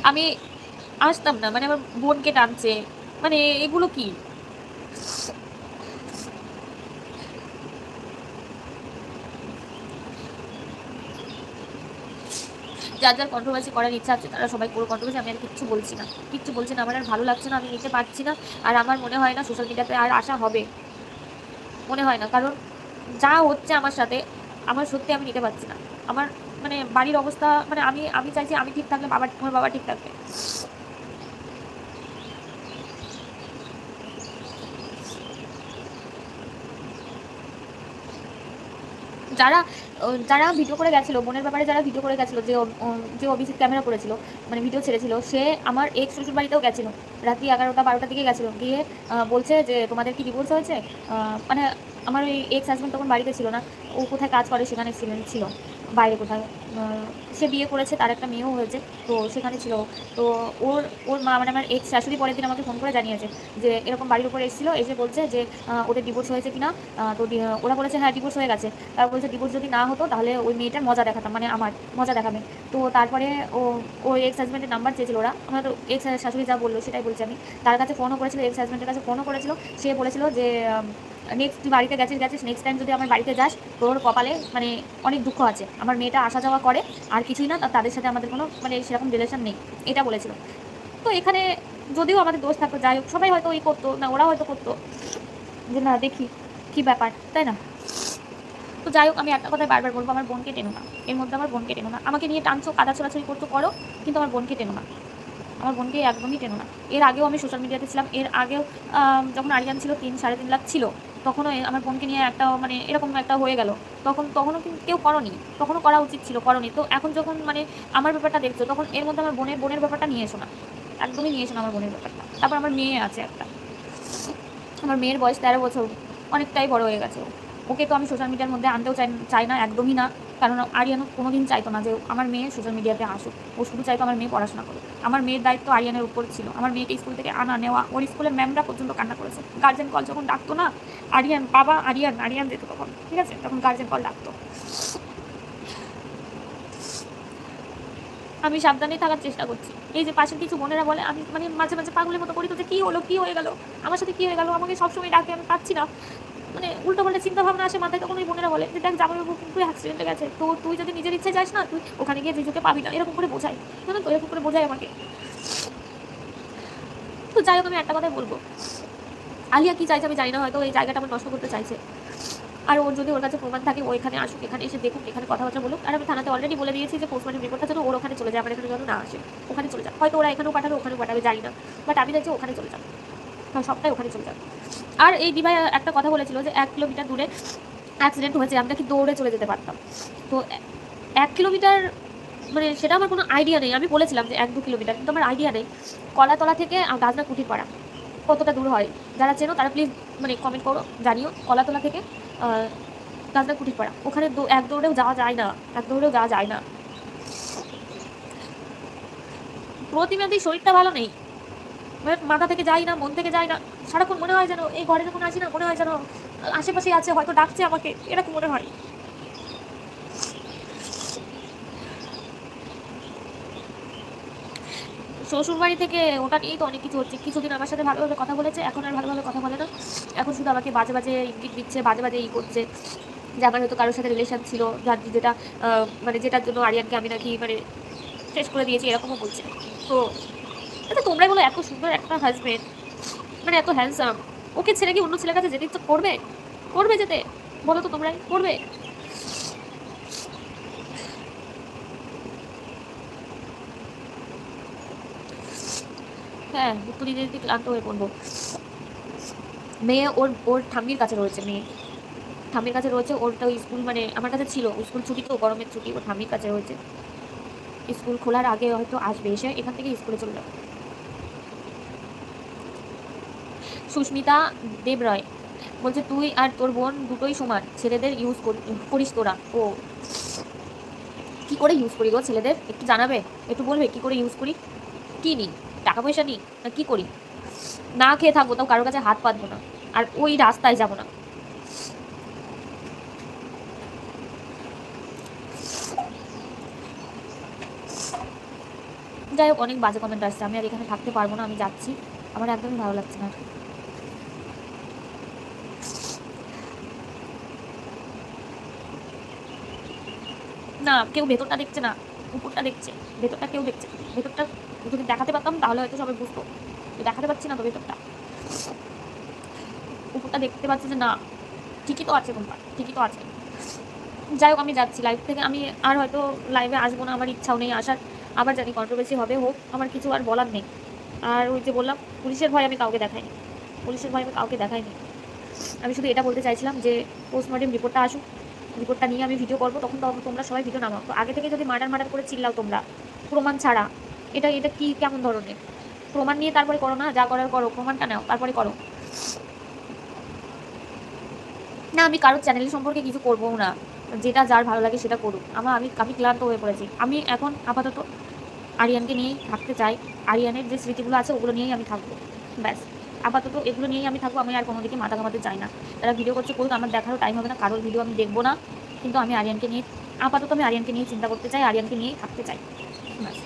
[SPEAKER 1] আমি আসতাম না, মানে আমার বোনকে টানছে, মানে এগুলো কি? যার যার কন্ট্রোভার্সি করার ইচ্ছা আছে তারা সবাই করো কন্ট্রোভার্সি, আমি আর কিচ্ছু বলছি না, কিচ্ছু বলছি না, আমার আর ভালো লাগছে না, আমি নিতে পারছি না। আর আমার মনে হয় না সোশ্যাল মিডিয়াতে আর আসা হবে, মনে হয় না, কারণ যা হচ্ছে আমার সাথে, আমার সত্যি আমি নিতে পারছি না। আমার মানে বাড়ির অবস্থা, মানে আমি আমি চাইছি আমি ঠিক থাকলে আমার বাবা ঠিক থাকবে। যারা যারা ভিডিও করে গেছিলো বোনের ব্যাপারে, যারা ভিডিও করে গেছিলো, যে অভিজিৎ ক্যামেরা করেছিল, মানে ভিডিও ছেড়েছিল, সে আমার এক্স শ্বশুর বাড়িতেও গেছিলো, রাত্রি 11টা 12টার দিকে গেছিলো, গিয়ে বলছে যে তোমাদের কি ডিভোর্স হয়েছে। মানে আমার ওই এক্স হাজব্যান্ড তখন বাড়িতে ছিল না, ও কোথায় কাজ করে সেখানে ছিল বাইরে কোথায়। সে বিয়ে করেছে, তার একটা মেয়েও হয়েছে, তো সেখানে ছিল। তো ওর ওর মা, মানে আমার এক্স শাশুড়ি পরের দিন আমাকে ফোন করে জানিয়েছে যে এরকম বাড়ির উপরে এসেছিলো, এসে বলছে যে ওদের ডিভোর্স হয়েছে কিনা। তো ওরা বলেছে হ্যাঁ ডিভোর্স হয়ে গেছে। তারপর বলছে ডিভোর্স যদি না হতো তাহলে ওই মেয়েটার মজা দেখাতাম, মানে আমার মজা দেখাবে। তো তারপরে ও ওই এক্স হাজব্যান্ডের নাম্বার চেয়েছিল ওরা, আমরা তো এক্স শাশুড়ি যা বললো সেটাই বলছি আমি। তার কাছে ফোনও করেছিল, এক্স হাজব্যান্ডের কাছে ফোনও করেছিল। সে বলেছিল যে নেক্সট তুই বাড়িতে গেছিস নেক্সট টাইম যদি আমার বাড়িতে যাস তোর কপালে মানে অনেক দুঃখ আছে, আমার মেয়েটা আসা যাওয়া করে আর কিছুই না, তাদের সাথে আমাদের কোনো মানে সেরকম রিলেশন নেই, এটা বলেছিল। তো এখানে যদিও আমাদের দোষ থাকতো, যাই হোক, সবাই হয়তো ওই করতো না, ওরা হয়তো করতো যে না দেখি কি ব্যাপার, তাই না? তো যাই হোক, আমি একটা কথাই বারবার বলবো, আমার বোনকে টেনো না, এর মধ্যে আমার বোনকে টেনো না। আমাকে নিয়ে টানছো, কাদা ছোড়াছড়ি করতো করো, কিন্তু আমার বোনকে টেনো না, আমার বোনকে একদমই টেনো না। এর আগেও আমি সোশ্যাল মিডিয়াতে ছিলাম, এর আগেও যখন আরিয়ান ছিল 3-3.5 লাখ ছিল, তখনও আমার বোনকে নিয়ে একটা মানে এরকম একটা হয়ে গেল, তখনও কিন্তু কেউ করনি, তখনও করা উচিত ছিল, করনি। তো এখন যখন মানে আমার ব্যাপারটা দেখছো, তখন এর মধ্যে আমার বোনের ব্যাপারটা নিয়ে এসো না, একদমই নিয়ে এসো না আমার বোনের ব্যাপারটা। তারপর আমার মেয়ে আছে একটা, আমার মেয়ের বয়স 13 বছর, অনেকটাই বড় হয়ে গেছে। ওকে তো আমি সোশ্যাল মিডিয়ার মধ্যে আনতেও চাই না, একদমই না। কারণ আরিয়ানও কোনোদিন চাইতো না যে আমার মেয়ে সোশ্যাল মিডিয়াতে আসুক, ও শুধু চাইতো আমার মেয়ে পড়াশোনা করুক। আমার মেয়ের দায়িত্ব আরিয়ানের উপর ছিল, আমার মেয়েকে স্কুল থেকে আনা নেওয়া, ওর স্কুলের ম্যামরা পর্যন্ত কান্না করেছে, গার্জেন কল যখন ডাকতো না, আরিয়ান বাবা আরিয়ান আরিয়ান যেত তখন, ঠিক আছে, তখন গার্জেন কল ডাকতো। আমি সাবধানে থাকার চেষ্টা করছি। এই যে পাশের কিছু বোনেরা বলে, আমি মানে মাঝে মাঝে পাগলের মতো করি, তো যে কী হলো, কী হয়ে গেল, আমার সাথে কী হয়ে গেল, আমাকে সবসময় ডাকে, আমি পাচ্ছি না, মানে উল্টো পাল্টা চিন্তা ভাবনা আসে মাথায়। তখন ওই বোনেরা বলে যে দেখ জামাইবাবু কিন্তু অ্যাক্সিডেন্টে গেছে, তো তুই যদি নিজের ইচ্ছে যাস না, তুই ওখানে গিয়ে জিজুকে পাবি না, এরকম করে বোঝাই, জানো তো, এরকম করে বোঝাই আমাকে। তো যাই হোক, আমি একটা কথাই বলবো, আলিয়া কি চাইছে আমি জানি না, হয়তো এই জায়গাটা আমার নষ্ট করতে চাইছে। আর ওর যদি ওর কাছে প্রমাণ থাকে, ও এখানে আসুক, এখানে এসে দেখুক, এখানে কথাবার্তা বলুক। আর আমি থানাতে অলরেডি বলে দিয়েছি যে পোস্টমর্টম রিপোর্টটা যেন ওর ওখানে চলে যায়, আমার এখানে যেন না আসে, ওখানে চলে যায়। হয়তো ওরা এখানেও পাঠাবে, ওখানেও পাঠাবে, জানি না, বাট আমি চাইছি ওখানে চলে যাবে, হ্যাঁ সবটাই ওখানে চলে যাবে। আর এই দিভাই একটা কথা বলেছিল যে 1 কিলোমিটার দূরে অ্যাক্সিডেন্ট হয়েছে, আমরা কি দৌড়ে চলে যেতে পারতাম। তো 1 কিলোমিটার মানে সেটা আমার কোনো আইডিয়া নেই, আমি বলেছিলাম যে 1-2 কিলোমিটার, কিন্তু আমার আইডিয়া নেই কলাতলা থেকে গাজনা কুঠিপাড়া কতটা দূর হয়। যারা চেনো তারা প্লিজ মানে কমেন্ট করো, জানিও কলাতলা থেকে গাজনা কুঠিপাড়া, ওখানে এক দৌড়েও যাওয়া যায় না, এক দৌড়েও যাওয়া যায় না। প্রতিমাদি শরীরটা ভালো নেই, মাথা থেকে যাই না, মন থেকে যাই না, সারাক্ষণ মনে হয় যেন এই ঘরে যখন আসি না, মনে হয় যেন আশেপাশে আছে, হয়তো ডাকছে আমাকে, এরকম মনে হয়। শ্বশুরবাড়ি থেকে ওটা নিয়েই তো অনেক কিছু হচ্ছে। কিছুদিন আমার সাথে ভালোভাবে কথা বলেছে, এখন আর ভালোভাবে কথা বলে না, এখন শুধু আমাকে বাজে বাজে ইঙ্গিত দিচ্ছে, বাজে বাজে করছে যে আমার হয়তো কারোর সাথে রিলেশন ছিল, যেটা মানে যেটার জন্য আরিয়ানকে আমি নাকি মানে শেষ করে দিয়েছি, এরকমও বলছে। তো আচ্ছা তোমরাই বলো, এত সুন্দর একটা হাজবেন্ড, মানে এত হ্যান্ডসাম, ওকে ছেড়ে কি অন্য ছেলের কাছে যেতে ইচ্ছা করবে? করবে যেতে? বলো তো তোমরাই, করবে? হ্যাঁ, মুক্তি দিতে দিতে ক্লান্ত হয়ে পড়বো। মেয়ে ওর ওর ঠাম্মির কাছে রয়েছে, মেয়ে ঠাম্মির কাছে রয়েছে, ওরটা স্কুল মানে আমার কাছে ছিল, স্কুল ছুটি তো, গরমের ছুটি, ওর ঠাম্মির কাছে রয়েছে। স্কুল খোলার আগে হয়তো আসবে, এসে এখান থেকে স্কুলে চলে যাবে। সুস্মিতা দেবরয় বলছে তুই আর তোর বোন দুটোই সমান, ছেলেদের ইউজ করিস তোরা। ও কি করে ইউজ করি গো ছেলেদের, একটু জানাবে, একটু বলবে কি করে ইউজ করি? কি নিই, টাকা পয়সা নিই না কি করি? না খেয়ে থাকবো তাও কারোর কাছে হাত পাতবো না, আর ওই রাস্তায় যাবো না। যাই হোক, অনেক বাজে কমেন্ট আসছে, আমি আর এখানে থাকতে পারবো না, আমি যাচ্ছি, আমার একদমই ভালো লাগছে না। না, কেউ ভেতরটা দেখছে না, উপরটা দেখছে, ভেতরটা কেউ দেখছে না। ভেতরটা যদি দেখাতে পারতাম তাহলে হয়তো সবাই বুঝতো, দেখাতে পারছি না তো ভেতরটা, উপরটা দেখতে পাচ্ছি যে না, ঠিকই তো আছে, কোনটা ঠিকই তো আছে। যাই হোক, আমি যাচ্ছি লাইভ থেকে, আমি আর হয়তো লাইভে আসবো না, আমার ইচ্ছাও নেই আসার। আবার জানি কন্ট্রোভার্সি হবে, হোক, আমার কিছু আর বলার নেই। আর ওই যে বললাম, পুলিশের ভয় আমি কাউকে দেখাইনি, পুলিশের ভয় আমি কাউকে দেখাইনি। আমি শুধু এটা বলতে চাইছিলাম যে পোস্টমর্টেম রিপোর্টটা আসুক, রিপোর্টটা নিয়ে আমি ভিডিও করবো, তখন তোমরা সবাই ভিডিও নামাও। তো আগে থেকে যদি মার্ডার করে চিল্লাও তোমরা প্রমাণ ছাড়া, এটা এটা কি কেমন ধরনের? প্রমাণ নিয়ে তারপরে করো না, যা করার করো, প্রমাণটা নাও তারপরে করো। না, আমি কারোর চ্যানেল সম্পর্কে কিছু করবো না, যেটা যার ভালো লাগে সেটা করুক। আমি ক্লান্ত হয়ে পড়েছি। আমি এখন আপাতত আরিয়ানকে নিয়েই থাকতে চাই, আরিয়ানের যে স্মৃতিগুলো আছে ওগুলো নিয়েই আমি থাকবো, ব্যাস। আপাতত এগুলো নিয়েই আমি থাকবো, আমি আর কোনো দিকে মাথা ঘামাতে চাই না। তারা ভিডিও করছে করুক, আমার দেখারও টাইম হবে না, কারোর ভিডিও আমি দেখবো না। কিন্তু আমি আরিয়ানকে নিয়ে, আপাতত আমি আরিয়ানকে নিয়ে চিন্তা করতে চাই, আরিয়ানকে নিয়েই থাকতে চাই, ব্যাস।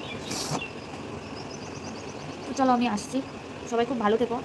[SPEAKER 1] তো চলো, আমি আসছি, সবাই খুব ভালো থেকো।